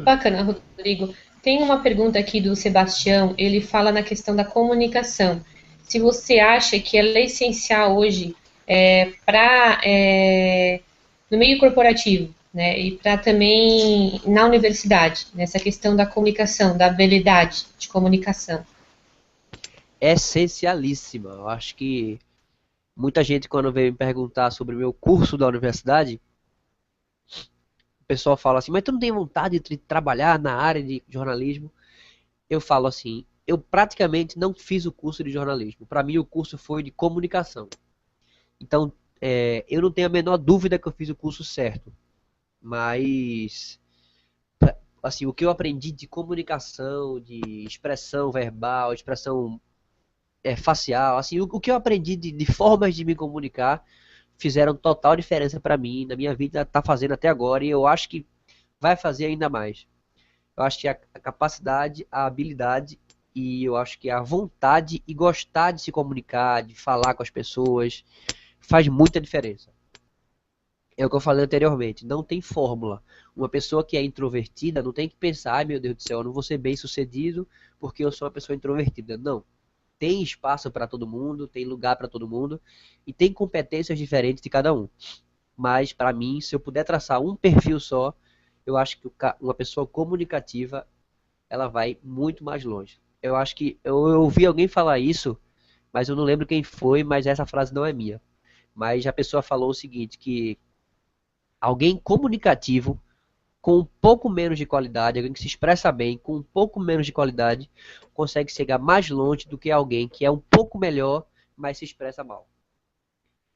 Bacana, Rodrigo. Tem uma pergunta aqui do Sebastião, ele fala na questão da comunicação. Se você acha que ela é essencial hoje no meio corporativo, né, e para também na universidade, nessa questão da comunicação, da habilidade de comunicação. Essencialíssima. Eu acho que muita gente, quando veio me perguntar sobre o meu curso da universidade, o pessoal fala assim, mas tu não tem vontade de trabalhar na área de jornalismo? Eu falo assim, eu praticamente não fiz o curso de jornalismo. Para mim, o curso foi de comunicação. Então, eu não tenho a menor dúvida que eu fiz o curso certo. Mas, assim, o que eu aprendi de comunicação, de expressão verbal, expressão facial, assim, o que eu aprendi de formas de me comunicar fizeram total diferença para mim, na minha vida, tá fazendo até agora, e eu acho que vai fazer ainda mais. Eu acho que a capacidade, a habilidade e eu acho que a vontade e gostar de se comunicar, de falar com as pessoas, faz muita diferença. É o que eu falei anteriormente, não tem fórmula. Uma pessoa que é introvertida não tem que pensar, ai meu Deus do céu, eu não vou ser bem sucedido porque eu sou uma pessoa introvertida. Não. Tem espaço para todo mundo, tem lugar para todo mundo e tem competências diferentes de cada um. Mas, para mim, se eu puder traçar um perfil só, eu acho que uma pessoa comunicativa, ela vai muito mais longe. Eu acho que eu ouvi alguém falar isso, mas eu não lembro quem foi, mas essa frase não é minha. Mas a pessoa falou o seguinte, que alguém comunicativo, com um pouco menos de qualidade, alguém que se expressa bem, com um pouco menos de qualidade, consegue chegar mais longe do que alguém que é um pouco melhor, mas se expressa mal.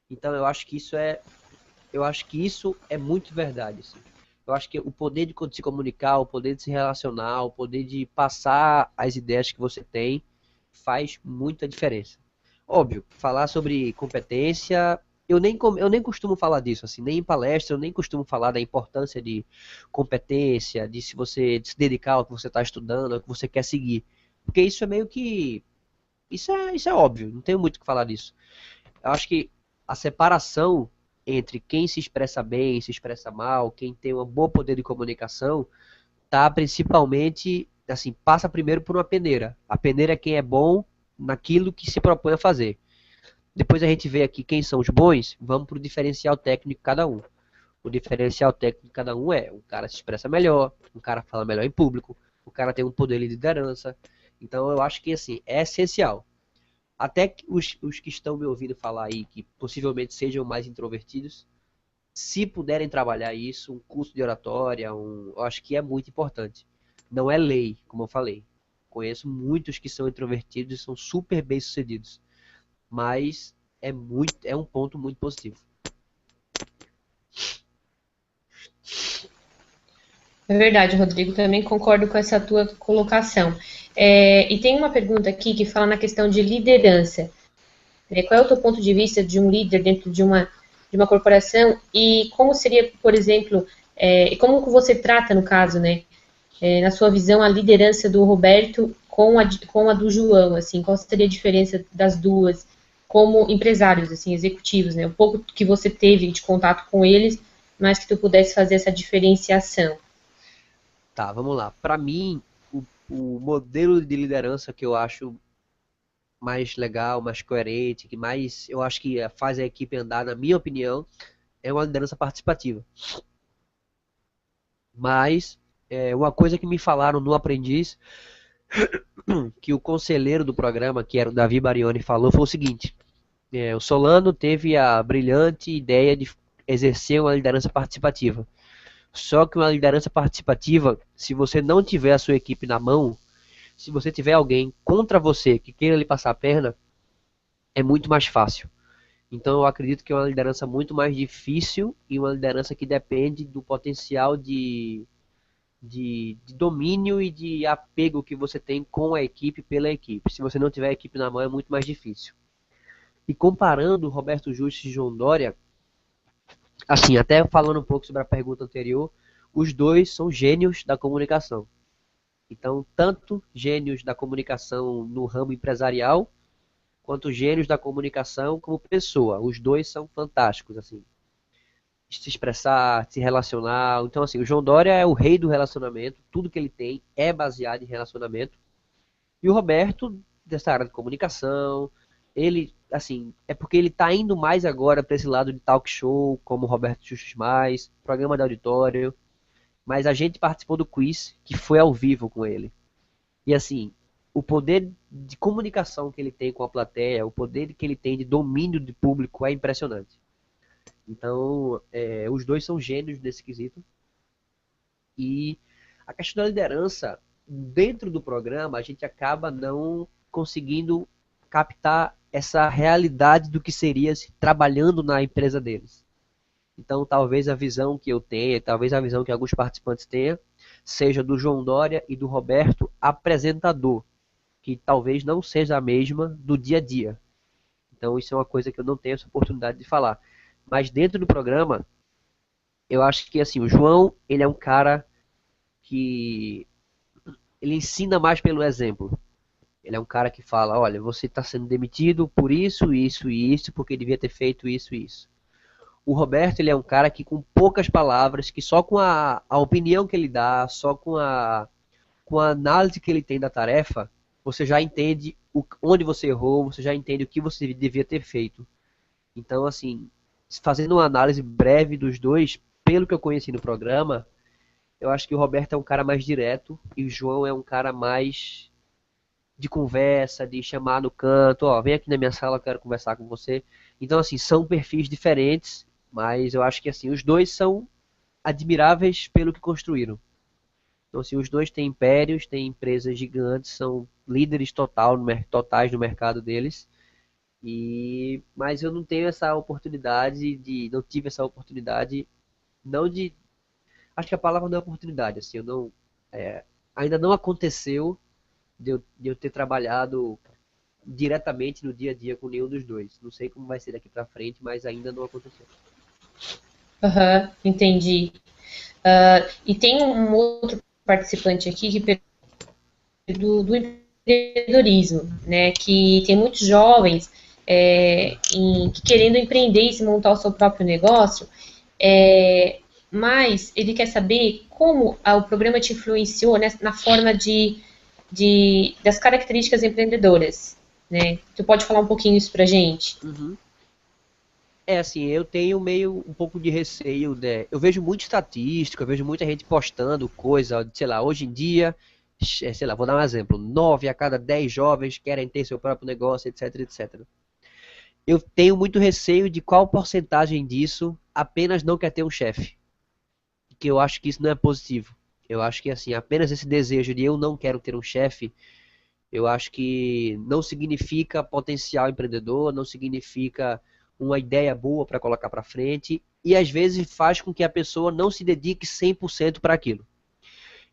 Então eu acho que isso é muito verdade. Assim. Eu acho que o poder de se comunicar, o poder de se relacionar, o poder de passar as ideias que você tem, faz muita diferença. Óbvio, falar sobre competência, eu nem costumo falar disso, assim, nem em palestra, eu nem costumo falar da importância de competência, de se você se dedicar ao que você está estudando, ao que você quer seguir. Porque isso é meio que. Isso é óbvio, não tenho muito o que falar disso. Eu acho que a separação entre quem se expressa bem, se expressa mal, quem tem um bom poder de comunicação, tá principalmente, assim, passa primeiro por uma peneira. A peneira é quem é bom naquilo que se propõe a fazer. Depois a gente vê aqui quem são os bons, vamos para o diferencial técnico de cada um. O diferencial técnico de cada um é um cara se expressa melhor, um cara fala melhor em público, o cara tem um poder de liderança. Então eu acho que assim, é essencial. Até que os que estão me ouvindo falar aí, que possivelmente sejam mais introvertidos, se puderem trabalhar isso, um curso de oratória, eu acho que é muito importante. Não é lei, como eu falei. Conheço muitos que são introvertidos e são super bem-sucedidos. Mas é um ponto muito positivo. É verdade, Rodrigo, também concordo com essa tua colocação. E tem uma pergunta aqui que fala na questão de liderança. Qual é o teu ponto de vista de um líder dentro de uma corporação e como seria, por exemplo, como você trata, no caso, né, na sua visão, a liderança do Roberto com a do João, assim, qual seria a diferença das duas como empresários, assim, executivos, né, o pouco que você teve de contato com eles, mas que tu pudesse fazer essa diferenciação. Tá, vamos lá. Para mim, o modelo de liderança que eu acho mais legal, mais coerente, que mais eu acho que faz a equipe andar, na minha opinião, é uma liderança participativa. Mas uma coisa que me falaram no Aprendiz, que o conselheiro do programa, que era o Davi Barioni, falou, foi o seguinte: o Solano teve a brilhante ideia de exercer uma liderança participativa. Só que uma liderança participativa, se você não tiver a sua equipe na mão, se você tiver alguém contra você que queira lhe passar a perna, é muito mais fácil. Então eu acredito que é uma liderança muito mais difícil e uma liderança que depende do potencial de domínio e de apego que você tem com a equipe pela equipe. Se você não tiver a equipe na mão, é muito mais difícil. E comparando Roberto Justus e João Dória, assim, até falando um pouco sobre a pergunta anterior, os dois são gênios da comunicação. Então, tanto gênios da comunicação no ramo empresarial, quanto gênios da comunicação como pessoa. Os dois são fantásticos, assim. Se expressar, se relacionar. Então, assim, o João Dória é o rei do relacionamento. Tudo que ele tem é baseado em relacionamento. E o Roberto, dessa área de comunicação, ele, assim, é porque ele está indo mais agora para esse lado de talk show, como o Roberto Justus Mais, programa de auditório. Mas a gente participou do quiz, que foi ao vivo com ele. E assim, o poder de comunicação que ele tem com a plateia, o poder que ele tem de domínio de público é impressionante. Então, os dois são gênios nesse quesito. E a questão da liderança, dentro do programa, a gente acaba não conseguindo captar essa realidade do que seria se trabalhando na empresa deles. Então, talvez a visão que eu tenha, talvez a visão que alguns participantes tenham, seja do João Dória e do Roberto apresentador, que talvez não seja a mesma do dia a dia. Então, isso é uma coisa que eu não tenho essa oportunidade de falar. Mas dentro do programa, eu acho que assim, o João, ele é um cara que ele ensina mais pelo exemplo. Ele é um cara que fala, olha, você está sendo demitido por isso, isso e isso, porque devia ter feito isso e isso. O Roberto, ele é um cara que com poucas palavras, que só com a opinião que ele dá, só com a análise que ele tem da tarefa, você já entende onde você errou, você já entende o que você devia ter feito. Então, assim, fazendo uma análise breve dos dois, pelo que eu conheci no programa, eu acho que o Roberto é um cara mais direto e o João é um cara mais de conversa, de chamar no canto, ó, vem aqui na minha sala, eu quero conversar com você. Então, assim, são perfis diferentes, mas eu acho que, assim, os dois são admiráveis pelo que construíram. Então, assim, os dois têm impérios, têm empresas gigantes, são líderes totais no mercado deles. Mas eu não tenho essa oportunidade não tive essa oportunidade, não de, acho que a palavra não é oportunidade, assim, eu não, ainda não aconteceu de eu ter trabalhado diretamente no dia a dia com nenhum dos dois. Não sei como vai ser daqui pra frente, mas ainda não aconteceu. Aham, entendi. E tem um outro participante aqui que do empreendedorismo, né? Que tem muitos jovens que querendo empreender e se montar o seu próprio negócio, mas ele quer saber como o programa te influenciou, né, na forma das características empreendedoras, né? Tu pode falar um pouquinho isso pra gente? Uhum. Assim, eu tenho meio um pouco de receio, né? Eu vejo muita estatística, eu vejo muita gente postando coisa, sei lá, hoje em dia, sei lá, vou dar um exemplo, 9 a cada 10 jovens querem ter seu próprio negócio, etc, etc. Eu tenho muito receio de qual porcentagem disso apenas não quer ter um chefe, que eu acho que isso não é positivo. Eu acho que, assim, apenas esse desejo de eu não quero ter um chefe, eu acho que não significa potencial empreendedor, não significa uma ideia boa para colocar para frente e às vezes faz com que a pessoa não se dedique 100% para aquilo.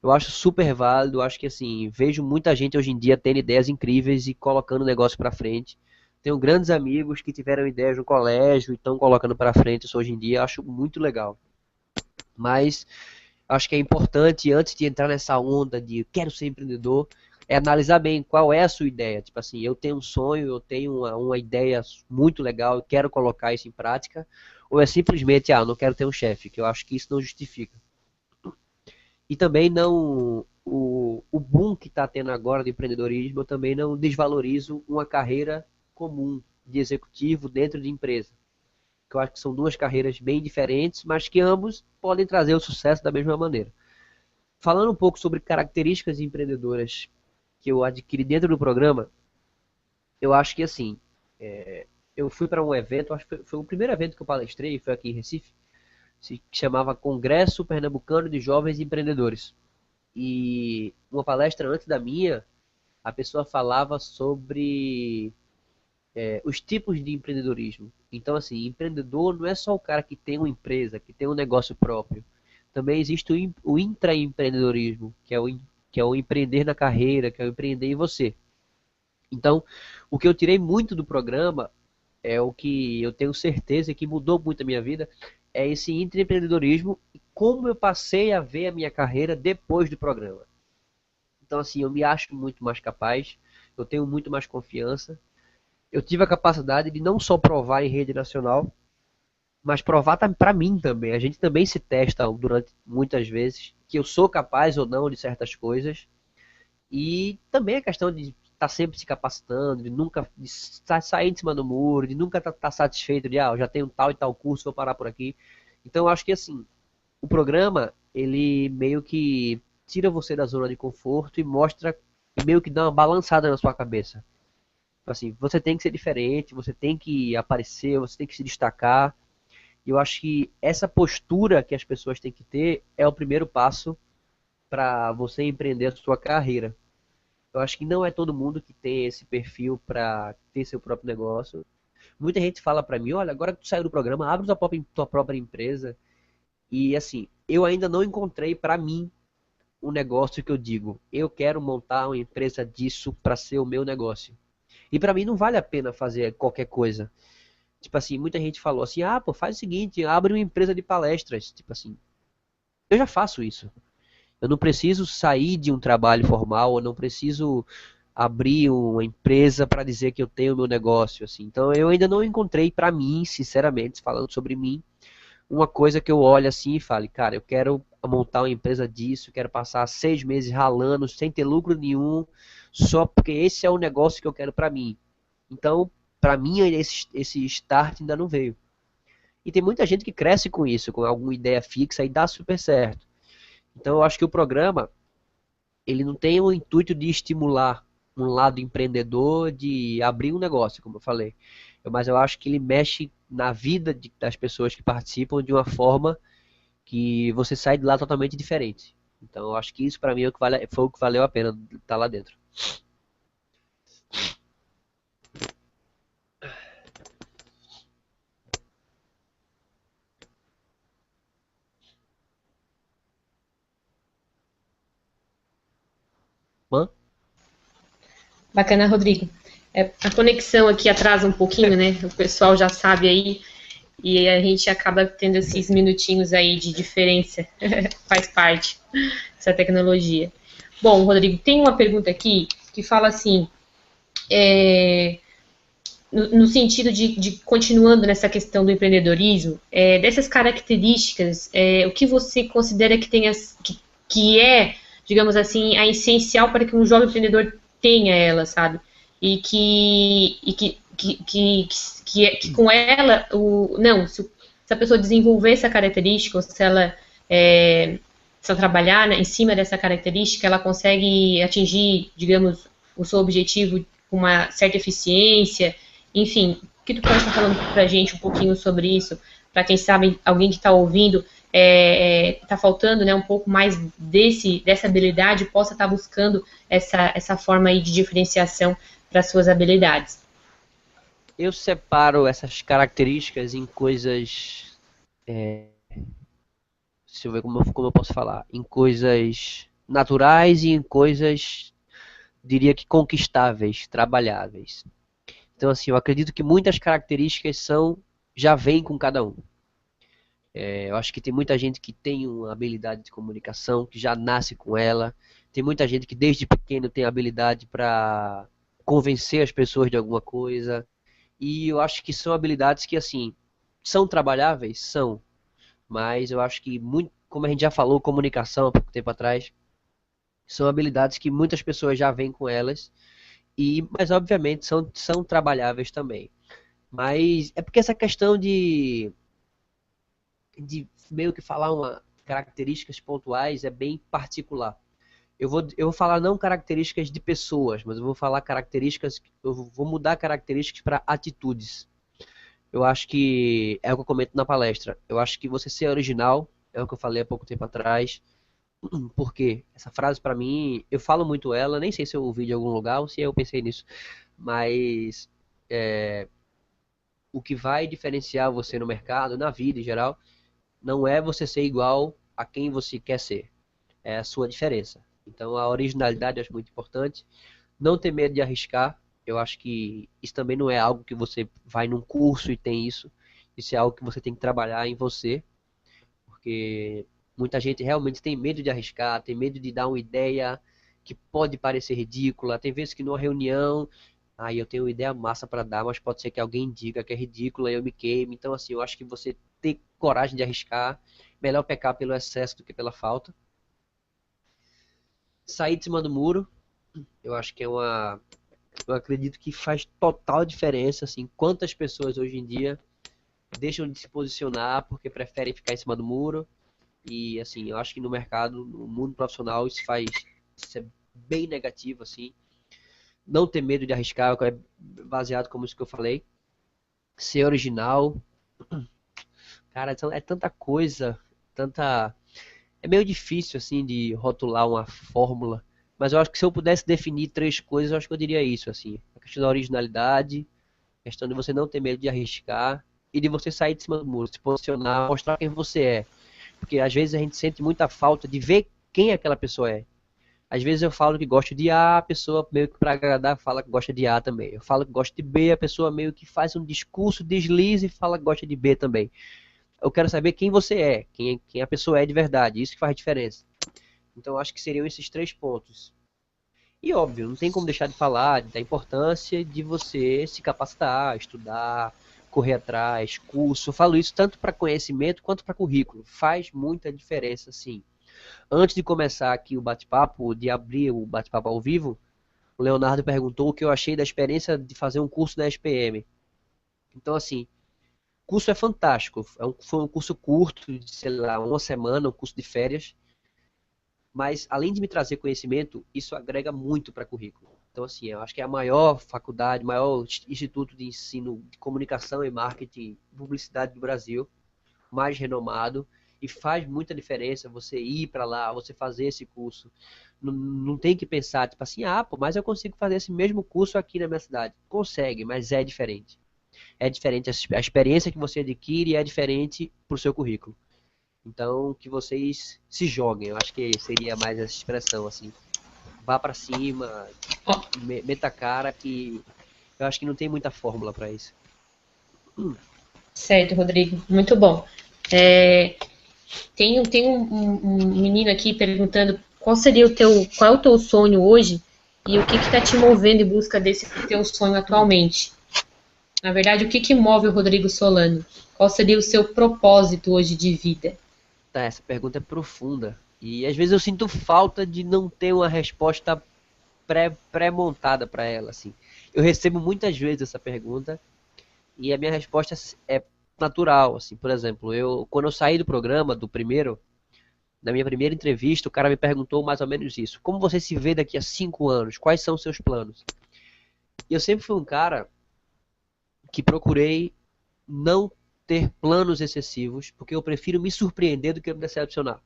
Eu acho super válido, acho que assim, vejo muita gente hoje em dia tendo ideias incríveis e colocando o negócio para frente. Tenho grandes amigos que tiveram ideias no colégio e estão colocando para frente isso hoje em dia, acho muito legal. Mas acho que é importante, antes de entrar nessa onda de quero ser empreendedor, é analisar bem qual é a sua ideia. Tipo assim, eu tenho um sonho, eu tenho uma ideia muito legal, eu quero colocar isso em prática, ou é simplesmente, não quero ter um chefe, que eu acho que isso não justifica. E também não, o boom que está tendo agora de empreendedorismo, eu também não desvalorizo uma carreira comum de executivo dentro de empresa. Que eu acho que são duas carreiras bem diferentes, mas que ambos podem trazer o sucesso da mesma maneira. Falando um pouco sobre características empreendedoras que eu adquiri dentro do programa, eu acho que assim, eu fui para um evento, acho que foi o primeiro evento que eu palestrei, foi aqui em Recife, que chamava Congresso Pernambucano de Jovens Empreendedores. E uma palestra antes da minha, a pessoa falava sobre os tipos de empreendedorismo. Então, assim, empreendedor não é só o cara que tem uma empresa, que tem um negócio próprio. Também existe o intraempreendedorismo, que é o empreender na carreira, que é o empreender em você. Então, o que eu tirei muito do programa é o que eu tenho certeza que mudou muito a minha vida, é esse intraempreendedorismo e como eu passei a ver a minha carreira depois do programa. Então, assim, eu me acho muito mais capaz, eu tenho muito mais confiança. Eu tive a capacidade de não só provar em rede nacional, mas provar para mim também. A gente também se testa durante muitas vezes que eu sou capaz ou não de certas coisas. E também a questão de estar sempre se capacitando, de nunca sair de cima do muro, de nunca estar satisfeito de, eu já tenho tal e tal curso, vou parar por aqui. Então eu acho que assim, o programa, ele meio que tira você da zona de conforto e mostra, meio que dá uma balançada na sua cabeça. Assim, você tem que ser diferente, você tem que aparecer, você tem que se destacar. E eu acho que essa postura que as pessoas têm que ter é o primeiro passo para você empreender a sua carreira. Eu acho que não é todo mundo que tem esse perfil para ter seu próprio negócio. Muita gente fala para mim, olha, agora que tu saiu do programa, abre tua própria empresa. E assim, eu ainda não encontrei para mim um negócio que eu digo, eu quero montar uma empresa disso para ser o meu negócio. E para mim não vale a pena fazer qualquer coisa. Tipo assim, muita gente falou assim, pô, faz o seguinte, abre uma empresa de palestras. Tipo assim, eu já faço isso. Eu não preciso sair de um trabalho formal, eu não preciso abrir uma empresa para dizer que eu tenho o meu negócio, assim. Então eu ainda não encontrei para mim, sinceramente, falando sobre mim, uma coisa que eu olho assim e fale, cara, eu quero montar uma empresa disso, quero passar 6 meses ralando sem ter lucro nenhum, só porque esse é o negócio que eu quero para mim. Então, para mim, esse start ainda não veio. E tem muita gente que cresce com isso, com alguma ideia fixa e dá super certo. Então, eu acho que o programa, ele não tem o intuito de estimular um lado empreendedor, de abrir um negócio, como eu falei. Mas eu acho que ele mexe na vida das pessoas que participam de uma forma que você sai de lá totalmente diferente. Então, eu acho que isso, para mim, foi o que valeu a pena estar lá dentro. Hã? Bacana, Rodrigo. A conexão aqui atrasa um pouquinho, né? O pessoal já sabe aí, e a gente acaba tendo esses minutinhos aí de diferença. Faz parte dessa tecnologia. Bom, Rodrigo, tem uma pergunta aqui que fala assim, no sentido de continuando nessa questão do empreendedorismo, dessas características, o que você considera que tenha, que é, digamos assim, a essencial para que um jovem empreendedor tenha ela, sabe? Que com ela, não, se a pessoa desenvolver essa característica, ou se ela trabalhar, né, em cima dessa característica, ela consegue atingir, digamos, o seu objetivo com uma certa eficiência. Enfim, o que tu pode estar falando para a gente um pouquinho sobre isso? Para quem sabe, alguém que está ouvindo, está faltando, né, um pouco mais dessa habilidade, possa estar buscando essa forma aí de diferenciação para suas habilidades. Eu separo essas características em coisas. Deixa eu ver como eu posso falar. Em coisas naturais e em coisas, diria que conquistáveis, trabalháveis. Então, assim, eu acredito que muitas características já vêm com cada um. Eu acho que tem muita gente que tem uma habilidade de comunicação, que já nasce com ela. Tem muita gente que desde pequeno tem habilidade para convencer as pessoas de alguma coisa. E eu acho que são habilidades que, assim, são trabalháveis? São. Mas eu acho que, muito, como a gente já falou, comunicação há pouco tempo atrás, são habilidades que muitas pessoas já vêm com elas. Mas, obviamente, são trabalháveis também. Mas é porque essa questão de meio que falar características pontuais é bem particular. Eu vou falar não características de pessoas, mas eu vou falar características, eu vou mudar características para atitudes. Eu acho que é o que eu comento na palestra. Eu acho que você ser original é o que eu falei há pouco tempo atrás. Por quê? Essa frase para mim, eu falo muito ela, nem sei se eu ouvi de algum lugar ou se eu pensei nisso, mas o que vai diferenciar você no mercado, na vida em geral, não é você ser igual a quem você quer ser, é a sua diferença. Então a originalidade eu acho muito importante, não ter medo de arriscar, eu acho que isso também não é algo que você vai num curso e tem isso é algo que você tem que trabalhar em você, porque muita gente realmente tem medo de arriscar, tem medo de dar uma ideia que pode parecer ridícula. Tem vezes que numa reunião, aí eu tenho uma ideia massa para dar, mas pode ser que alguém diga que é ridícula e eu me queime. Então, assim, eu acho que você ter coragem de arriscar, melhor pecar pelo excesso do que pela falta. Sair de cima do muro, eu acho que eu acredito que faz total diferença, assim, quantas pessoas hoje em dia deixam de se posicionar porque preferem ficar em cima do muro. E assim, eu acho que no mercado, no mundo profissional, isso é bem negativo, assim. Não ter medo de arriscar, é baseado como isso que eu falei. Ser original. Cara, é tanta coisa, tanta. É meio difícil, assim, de rotular uma fórmula. Mas eu acho que se eu pudesse definir três coisas, eu acho que eu diria isso, assim. A questão da originalidade, a questão de você não ter medo de arriscar e de você sair de cima do muro, se posicionar, mostrar quem você é. Porque às vezes a gente sente muita falta de ver quem aquela pessoa é. Às vezes eu falo que gosto de A, a pessoa meio que para agradar fala que gosta de A também. Eu falo que gosto de B, a pessoa meio que faz um discurso, desliza e fala que gosta de B também. Eu quero saber quem você é, quem a pessoa é de verdade, isso que faz diferença. Então eu acho que seriam esses três pontos. E óbvio, não tem como deixar de falar da importância de você se capacitar, estudar, correr atrás, curso. Eu falo isso tanto para conhecimento quanto para currículo. Faz muita diferença, sim. Antes de começar aqui o bate-papo, de abrir o bate-papo ao vivo, o Leonardo perguntou o que eu achei da experiência de fazer um curso na SPM. Então, assim, o curso é fantástico. Foi um curso curto, de, sei lá, uma semana, um curso de férias. Mas, além de me trazer conhecimento, isso agrega muito para currículo. Então, assim, eu acho que é a maior faculdade, maior instituto de ensino de comunicação e marketing, publicidade do Brasil, mais renomado, e faz muita diferença você ir para lá, você fazer esse curso. Não tem que pensar, tipo assim, ah, pô, mas eu consigo fazer esse mesmo curso aqui na minha cidade. Consegue, mas é diferente. É diferente, a experiência que você adquire é diferente para o seu currículo. Então, que vocês se joguem, eu acho que seria mais essa expressão, assim. Vá para cima, Ó, meta a cara, que eu acho que não tem muita fórmula para isso. certo, Rodrigo. Muito bom. É, tem um menino aqui perguntando qual é o teu sonho hoje e o que está te movendo em busca desse teu sonho atualmente. Na verdade, o que move o Rodrigo Solano? Qual seria o seu propósito hoje de vida? Tá, essa pergunta é profunda. E às vezes eu sinto falta de não ter uma resposta pré-montada para ela, assim. Eu recebo muitas vezes essa pergunta e a minha resposta é natural, assim. Por exemplo, quando eu saí do programa, do primeiro, na minha primeira entrevista, o cara me perguntou mais ou menos isso. Como você se vê daqui a 5 anos? Quais são os seus planos? E eu sempre fui um cara que procurei não ter planos excessivos, porque eu prefiro me surpreender do que me decepcionar.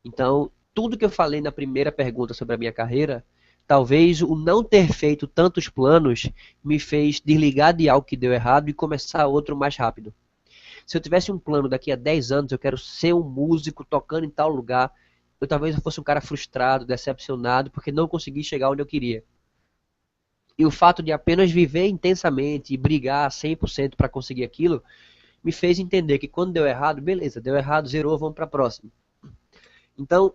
Então, tudo que eu falei na primeira pergunta sobre a minha carreira, talvez o não ter feito tantos planos me fez desligar de algo que deu errado e começar outro mais rápido. Se eu tivesse um plano daqui a 10 anos, eu quero ser um músico tocando em tal lugar, talvez eu fosse um cara frustrado, decepcionado, porque não consegui chegar onde eu queria. E o fato de apenas viver intensamente e brigar 100% para conseguir aquilo, me fez entender que quando deu errado, beleza, deu errado, zerou, vamos para a próxima. Então,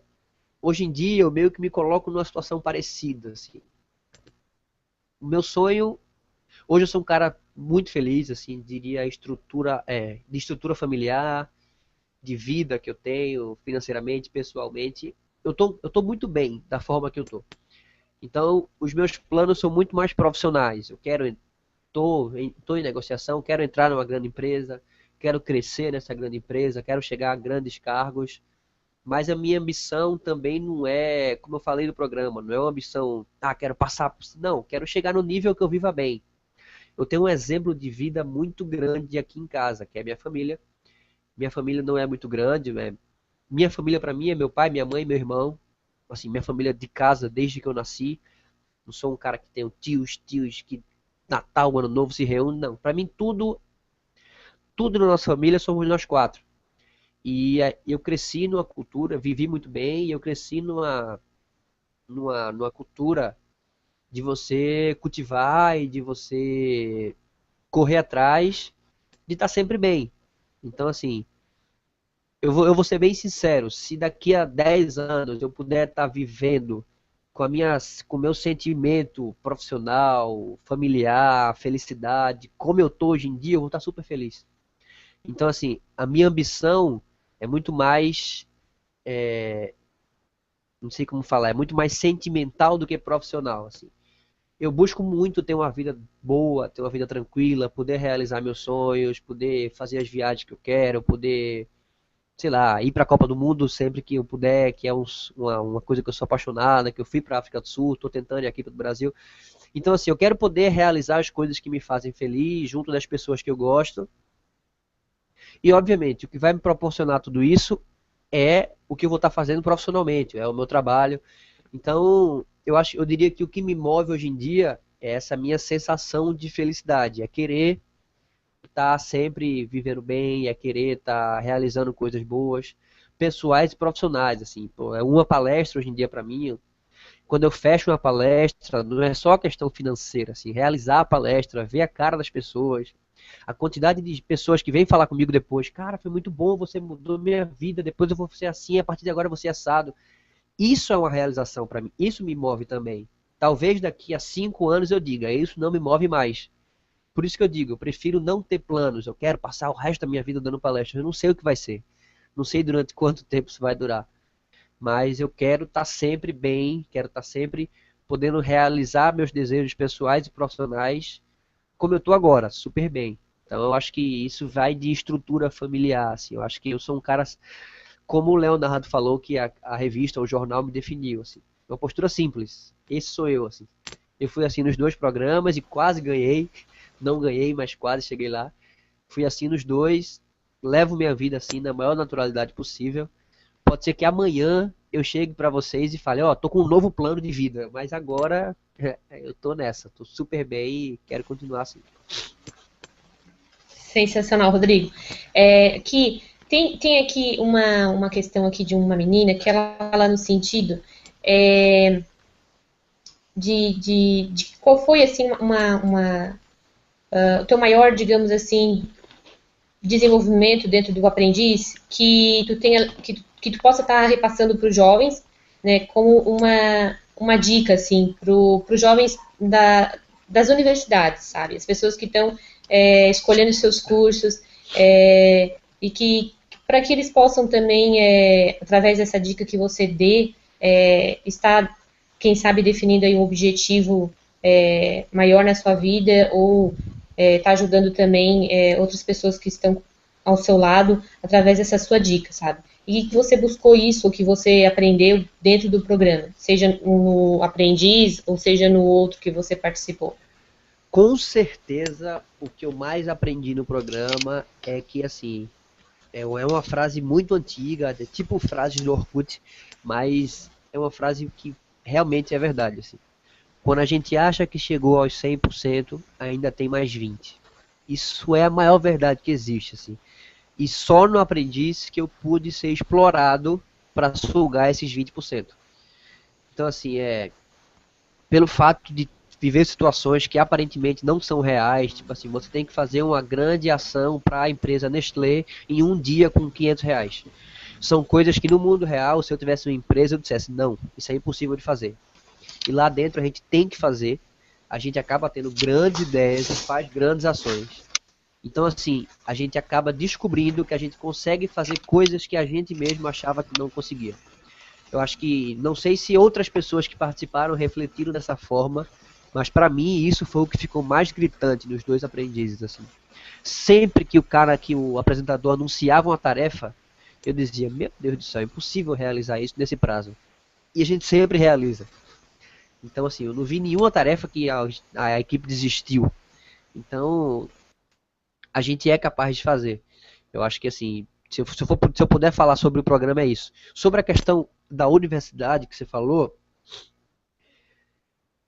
hoje em dia, eu meio que me coloco numa situação parecida. Assim. O meu sonho, hoje eu sou um cara muito feliz, assim, diria de estrutura familiar, de vida que eu tenho, financeiramente, pessoalmente. Eu tô muito bem da forma que eu tô. Então, os meus planos são muito mais profissionais. Tô em negociação, quero entrar numa grande empresa, quero crescer nessa grande empresa, quero chegar a grandes cargos, mas a minha ambição também não é, como eu falei no programa, não é uma ambição, quero passar, não, quero chegar no nível que eu viva bem. Eu tenho um exemplo de vida muito grande aqui em casa, que é a minha família. Minha família não é muito grande, né? Minha família para mim é meu pai, minha mãe, meu irmão, assim, minha família de casa desde que eu nasci. Não sou um cara que tenho tios que Natal, Ano Novo se reúne, não. Para mim, tudo na nossa família somos nós quatro. E eu cresci numa cultura, vivi muito bem, e eu cresci numa cultura de você cultivar e de você correr atrás de estar sempre bem. Então, assim, eu vou ser bem sincero, se daqui a 10 anos eu puder estar vivendo com o meu sentimento profissional, familiar, felicidade, como eu estou hoje em dia, eu vou estar super feliz. Então, assim, a minha ambição é muito mais, não sei como falar, é muito mais sentimental do que profissional, assim. Eu busco muito ter uma vida boa, ter uma vida tranquila, poder realizar meus sonhos, poder fazer as viagens que eu quero, poder, sei lá, ir para a Copa do Mundo sempre que eu puder, que é uma coisa que eu sou apaixonada, que eu fui para a África do Sul, estou tentando ir aqui para o Brasil. Então, assim, eu quero poder realizar as coisas que me fazem feliz, junto das pessoas que eu gosto. E, obviamente, o que vai me proporcionar tudo isso é o que eu vou estar fazendo profissionalmente, é o meu trabalho. Então, eu diria que o que me move hoje em dia é essa minha sensação de felicidade, é querer estar sempre vivendo bem, é querer estar realizando coisas boas, pessoais e profissionais, assim. Pô, é uma palestra hoje em dia para mim, quando eu fecho uma palestra, não é só questão financeira, assim, realizar a palestra, ver a cara das pessoas, a quantidade de pessoas que vêm falar comigo depois, cara, foi muito bom, você mudou minha vida, depois eu vou ser assim, a partir de agora eu vou ser assado. Isso é uma realização para mim, isso me move também. Talvez daqui a 5 anos eu diga, isso não me move mais. Por isso que eu digo, eu prefiro não ter planos, eu quero passar o resto da minha vida dando palestras, eu não sei o que vai ser, não sei durante quanto tempo isso vai durar, mas eu quero estar sempre bem, quero estar sempre podendo realizar meus desejos pessoais e profissionais como eu estou agora, super bem. Então eu acho que isso vai de estrutura familiar, assim. Eu acho que eu sou um cara, como o Leonardo falou, que a revista, o jornal me definiu, assim. Uma postura simples. Esse sou eu, assim. Eu fui assim nos 2 programas e quase ganhei. Não ganhei, mas quase cheguei lá. Fui assim nos 2. Levo minha vida assim na maior naturalidade possível. Pode ser que amanhã eu chegue para vocês e fale, ó, tô com um novo plano de vida, mas agora eu tô nessa, tô super bem e quero continuar assim. Sensacional, Rodrigo. Que tem aqui uma questão aqui de uma menina que ela fala no sentido de qual foi assim o teu maior, digamos assim, desenvolvimento dentro do aprendiz que tu possa estar repassando para os jovens, né, como uma dica assim para os jovens das universidades, sabe, as pessoas que estão escolhendo seus cursos e que para que eles possam também, através dessa dica que você dê, estar, quem sabe, definindo aí um objetivo maior na sua vida ou tá ajudando também outras pessoas que estão ao seu lado através dessa sua dica, sabe? E que você buscou isso, ou que você aprendeu dentro do programa, seja no aprendiz ou seja no outro que você participou. Com certeza, o que eu mais aprendi no programa é que, assim, é uma frase muito antiga, tipo frases do Orkut, mas é uma frase que realmente é verdade, assim. Quando a gente acha que chegou aos 100%, ainda tem mais 20%. Isso é a maior verdade que existe, assim. E só no aprendiz que eu pude ser explorado para sugar esses 20%. Então, assim, pelo fato de viver situações que aparentemente não são reais, tipo assim, você tem que fazer uma grande ação para a empresa Nestlé em um dia com R$ 500. São coisas que no mundo real, se eu tivesse uma empresa, eu dissesse, não, isso é impossível de fazer. E lá dentro a gente tem que fazer, a gente acaba tendo grandes ideias e faz grandes ações. Então, assim, a gente acaba descobrindo que a gente consegue fazer coisas que a gente mesmo achava que não conseguia. Eu acho que, não sei se outras pessoas que participaram refletiram dessa forma, mas para mim isso foi o que ficou mais gritante nos 2 aprendizes, assim. Sempre que o apresentador anunciava uma tarefa, eu dizia, meu Deus do céu, é impossível realizar isso nesse prazo. E a gente sempre realiza. Então, assim, eu não vi nenhuma tarefa que a equipe desistiu. Então, a gente é capaz de fazer. Eu acho que, assim, se eu puder falar sobre o programa, é isso. Sobre a questão da universidade que você falou,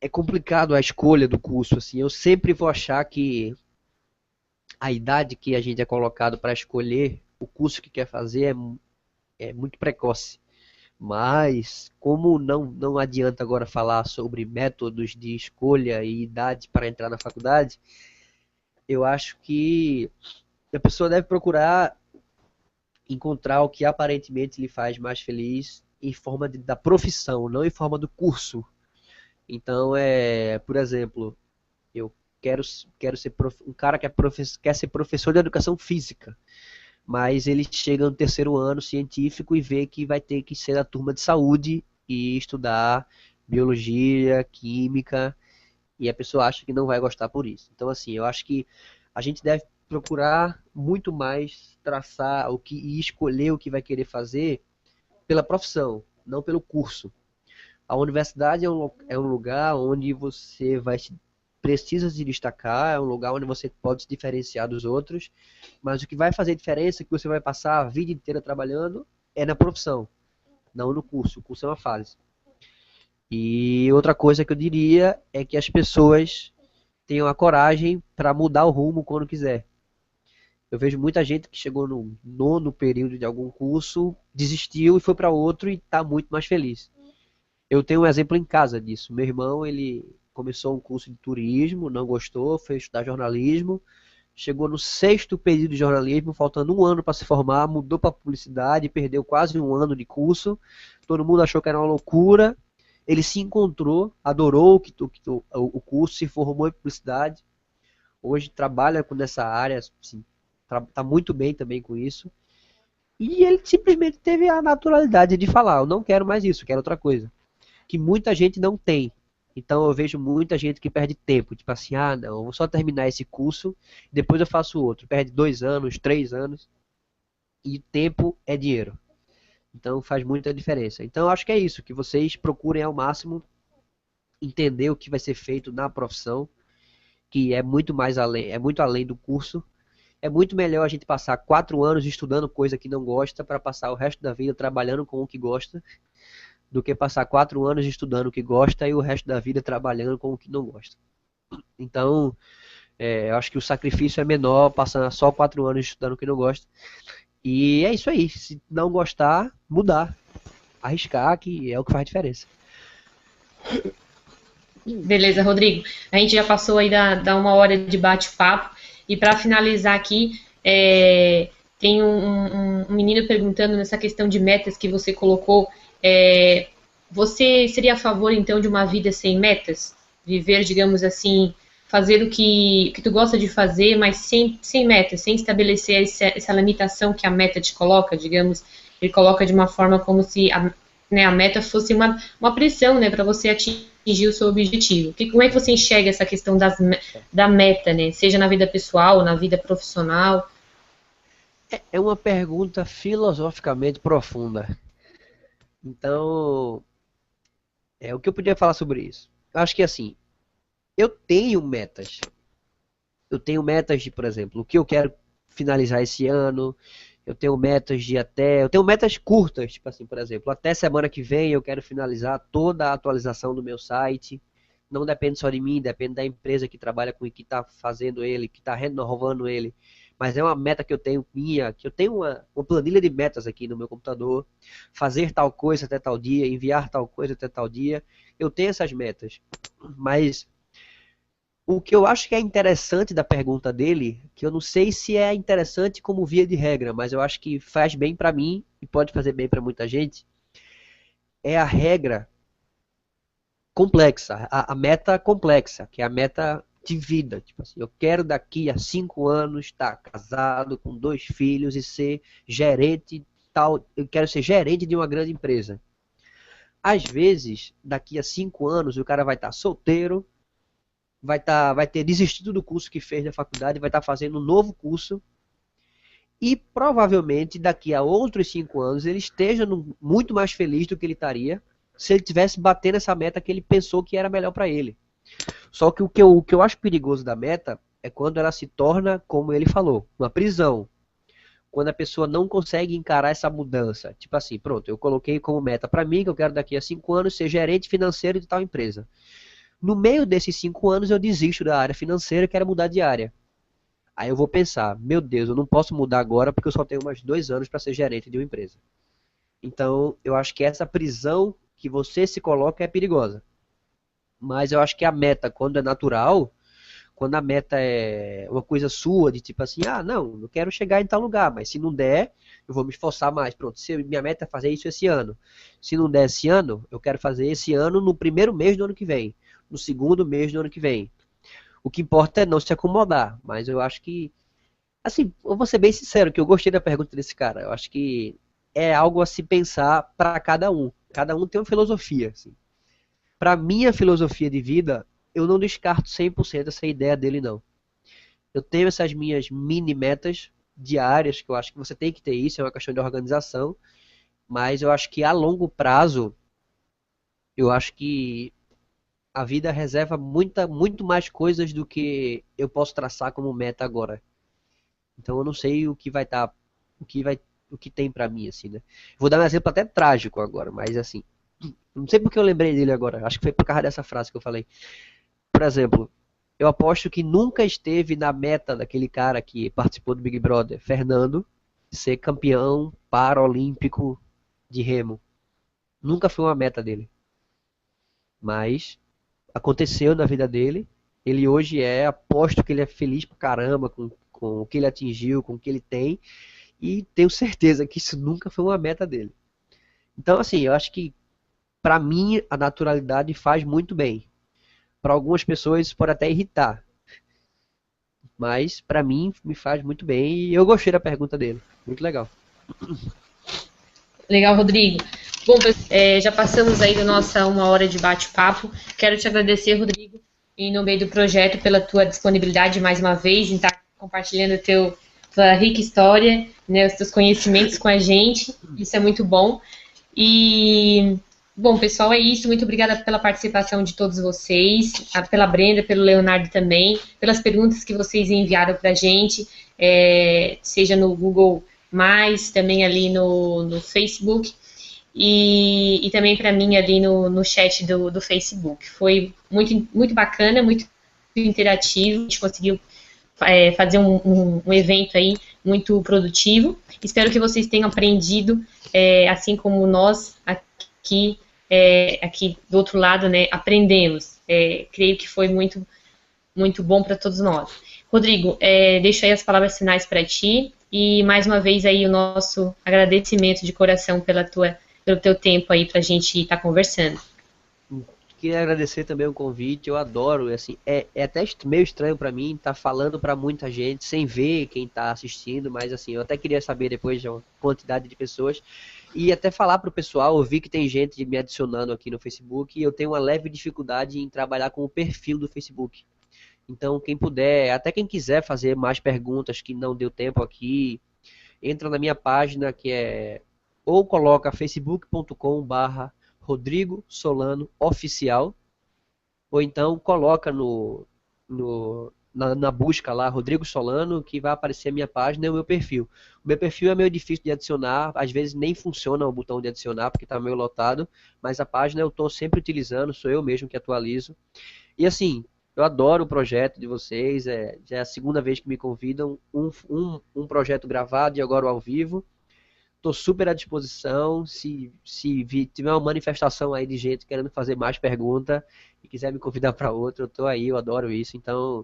é complicado a escolha do curso, assim. Eu sempre vou achar que a idade que a gente é colocado para escolher o curso que quer fazer é muito precoce. Mas, como não adianta agora falar sobre métodos de escolha e idade para entrar na faculdade, eu acho que a pessoa deve procurar encontrar o que aparentemente lhe faz mais feliz em forma da profissão, não em forma do curso. Então, por exemplo, eu quero ser um cara que quer ser professor de educação física, mas ele chega no terceiro ano científico e vê que vai ter que ser da turma de saúde e estudar biologia, química, e a pessoa acha que não vai gostar por isso. Então, assim, eu acho que a gente deve procurar muito mais traçar e escolher o que vai querer fazer pela profissão, não pelo curso. A universidade é um lugar onde você precisa se destacar, é um lugar onde você pode se diferenciar dos outros, mas o que vai fazer diferença, que você vai passar a vida inteira trabalhando, é na profissão, não no curso. O curso é uma fase. E outra coisa que eu diria é que as pessoas tenham a coragem para mudar o rumo quando quiser. Eu vejo muita gente que chegou no nono período de algum curso, desistiu e foi para outro e está muito mais feliz. Eu tenho um exemplo em casa disso. Meu irmão, ele começou um curso de turismo, não gostou, foi estudar jornalismo, chegou no sexto período de jornalismo, faltando um ano para se formar, mudou para publicidade, perdeu quase um ano de curso, todo mundo achou que era uma loucura, ele se encontrou, adorou o curso, se formou em publicidade, hoje trabalha nessa área, assim, está muito bem também com isso, e ele simplesmente teve a naturalidade de falar, eu não quero mais isso, quero outra coisa, que muita gente não tem. Então eu vejo muita gente que perde tempo, tipo assim, não, eu vou só terminar esse curso, depois eu faço outro. Perde 2 anos, 3 anos, e tempo é dinheiro. Então faz muita diferença. Então eu acho que é isso, que vocês procurem ao máximo entender o que vai ser feito na profissão, que é muito mais além, é muito além do curso. É muito melhor a gente passar 4 anos estudando coisa que não gosta para passar o resto da vida trabalhando com o que gosta, do que passar 4 anos estudando o que gosta e o resto da vida trabalhando com o que não gosta. Então, eu acho que o sacrifício é menor, passando só 4 anos estudando o que não gosta. E é isso aí, se não gostar, mudar, arriscar, que é o que faz diferença. Beleza, Rodrigo. A gente já passou aí da 1 hora de bate-papo. E para finalizar aqui, tem um menino perguntando nessa questão de metas que você colocou. Você seria a favor, então, de uma vida sem metas? Viver, digamos assim, fazer o que tu gosta de fazer, mas sem metas, sem estabelecer essa limitação que a meta te coloca, digamos, ele coloca de uma forma como se a meta fosse uma pressão, né, para você atingir o seu objetivo. Como é que você enxerga essa questão da meta, né, seja na vida pessoal, na vida profissional? É uma pergunta filosoficamente profunda. Então, o que eu podia falar sobre isso? Eu acho que assim, eu tenho metas. Eu tenho metas de, por exemplo, o que eu quero finalizar esse ano. Eu tenho metas eu tenho metas curtas, tipo assim, por exemplo, até semana que vem eu quero finalizar toda a atualização do meu site. Não depende só de mim, depende da empresa que trabalha com ele, que está fazendo ele, que está renovando ele. Mas é uma meta que eu tenho minha, que eu tenho uma planilha de metas aqui no meu computador. Fazer tal coisa até tal dia, enviar tal coisa até tal dia. Eu tenho essas metas. Mas o que eu acho que é interessante da pergunta dele, que eu não sei se é interessante como via de regra, mas eu acho que faz bem para mim e pode fazer bem para muita gente, é a regra complexa, a meta complexa, que é a meta de vida. Tipo assim, eu quero daqui a 5 anos estar casado com 2 filhos e ser gerente tal, eu quero ser gerente de uma grande empresa. Às vezes, daqui a 5 anos, o cara vai estar solteiro, vai ter desistido do curso que fez na faculdade, vai estar fazendo um novo curso e provavelmente daqui a outros 5 anos ele esteja muito mais feliz do que ele estaria se ele tivesse batendo essa meta que ele pensou que era melhor para ele. Só que o que eu acho perigoso da meta é quando ela se torna, como ele falou, uma prisão. Quando a pessoa não consegue encarar essa mudança. Tipo assim, pronto, eu coloquei como meta para mim que eu quero daqui a 5 anos ser gerente financeiro de tal empresa. No meio desses 5 anos eu desisto da área financeira e quero mudar de área. Aí eu vou pensar, meu Deus, eu não posso mudar agora porque eu só tenho mais 2 anos para ser gerente de uma empresa. Então, eu acho que essa prisão que você se coloca é perigosa. Mas eu acho que a meta, quando é natural, quando a meta é uma coisa sua, de tipo assim, ah, não, eu quero chegar em tal lugar, mas se não der, eu vou me esforçar mais. Pronto, se minha meta é fazer isso esse ano. Se não der esse ano, eu quero fazer esse ano no primeiro mês do ano que vem, no segundo mês do ano que vem. O que importa é não se acomodar, mas eu acho que, assim, eu vou ser bem sincero, que eu gostei da pergunta desse cara. Eu acho que é algo a se pensar para cada um. Cada um tem uma filosofia, assim. Para minha filosofia de vida, eu não descarto 100% essa ideia dele, não. Eu tenho essas minhas mini metas diárias, que eu acho que você tem que ter isso, é uma questão de organização, mas eu acho que a longo prazo, eu acho que a vida reserva muito mais coisas do que eu posso traçar como meta agora. Então eu não sei o que vai estar, o que vai, o que tem pra mim, assim, né? Vou dar um exemplo até trágico agora, mas assim, não sei porque eu lembrei dele agora, acho que foi por causa dessa frase que eu falei. Por exemplo, eu aposto que nunca esteve na meta daquele cara que participou do Big Brother, Fernando, ser campeão paralímpico de remo. Nunca foi uma meta dele. Mas aconteceu na vida dele. Ele hoje aposto que ele é feliz pra caramba com o que ele atingiu, com o que ele tem. E tenho certeza que isso nunca foi uma meta dele. Então, assim, eu acho que pra mim a naturalidade faz muito bem. Para algumas pessoas isso pode até irritar, mas pra mim me faz muito bem e eu gostei da pergunta dele. Muito legal. Legal, Rodrigo. Bom, já passamos aí da nossa 1 hora de bate-papo. Quero te agradecer, Rodrigo, em nome do projeto, pela tua disponibilidade mais uma vez em estar compartilhando tua rica história, né, os teus conhecimentos com a gente. Isso é muito bom. E, bom, pessoal, é isso. Muito obrigada pela participação de todos vocês, pela Brenda, pelo Leonardo também, pelas perguntas que vocês enviaram para a gente, seja no Google+, também ali no Facebook, e também para mim ali no chat do Facebook. Foi muito bacana, muito interativo, a gente conseguiu fazer um evento aí muito produtivo. Espero que vocês tenham aprendido, assim como nós aqui do outro lado, né, aprendemos. Creio que foi muito, muito bom para todos nós. Rodrigo, deixo aí as palavras finais para ti e mais uma vez aí o nosso agradecimento de coração pelo teu tempo aí para a gente estar conversando. Queria agradecer também o convite, eu adoro, assim, é até meio estranho pra mim estar falando pra muita gente sem ver quem tá assistindo, mas assim, eu até queria saber depois de uma quantidade de pessoas e até falar pro pessoal, eu vi que tem gente me adicionando aqui no Facebook e eu tenho uma leve dificuldade em trabalhar com o perfil do Facebook. Então, quem puder, até quem quiser fazer mais perguntas que não deu tempo aqui, entra na minha página que ou coloca facebook.com/Rodrigo Solano Oficial, ou então coloca na busca lá Rodrigo Solano, que vai aparecer a minha página e o meu perfil. O meu perfil é meio difícil de adicionar, às vezes nem funciona o botão de adicionar porque está meio lotado, mas a página eu estou sempre utilizando, sou eu mesmo que atualizo. E assim, eu adoro o projeto de vocês, já é a segunda vez que me convidam, um projeto gravado e agora ao vivo. Estou super à disposição. Se tiver uma manifestação aí de gente querendo fazer mais pergunta e quiser me convidar para outra, eu estou aí, eu adoro isso. Então,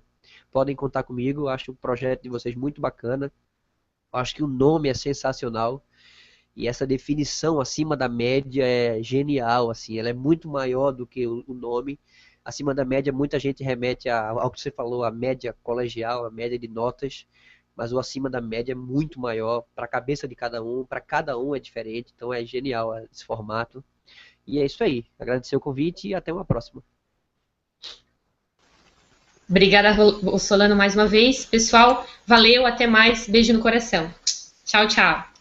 podem contar comigo. Eu acho o projeto de vocês muito bacana. Eu acho que o nome é sensacional. E essa definição acima da média é genial, assim. Ela é muito maior do que o nome. Acima da média, muita gente remete ao que você falou, a média colegial, a média de notas. Mas o acima da média é muito maior para a cabeça de para cada um é diferente, então é genial esse formato. E é isso aí, agradecer o convite e até uma próxima. Obrigada, Solano, mais uma vez. Pessoal, valeu, até mais, beijo no coração. Tchau, tchau.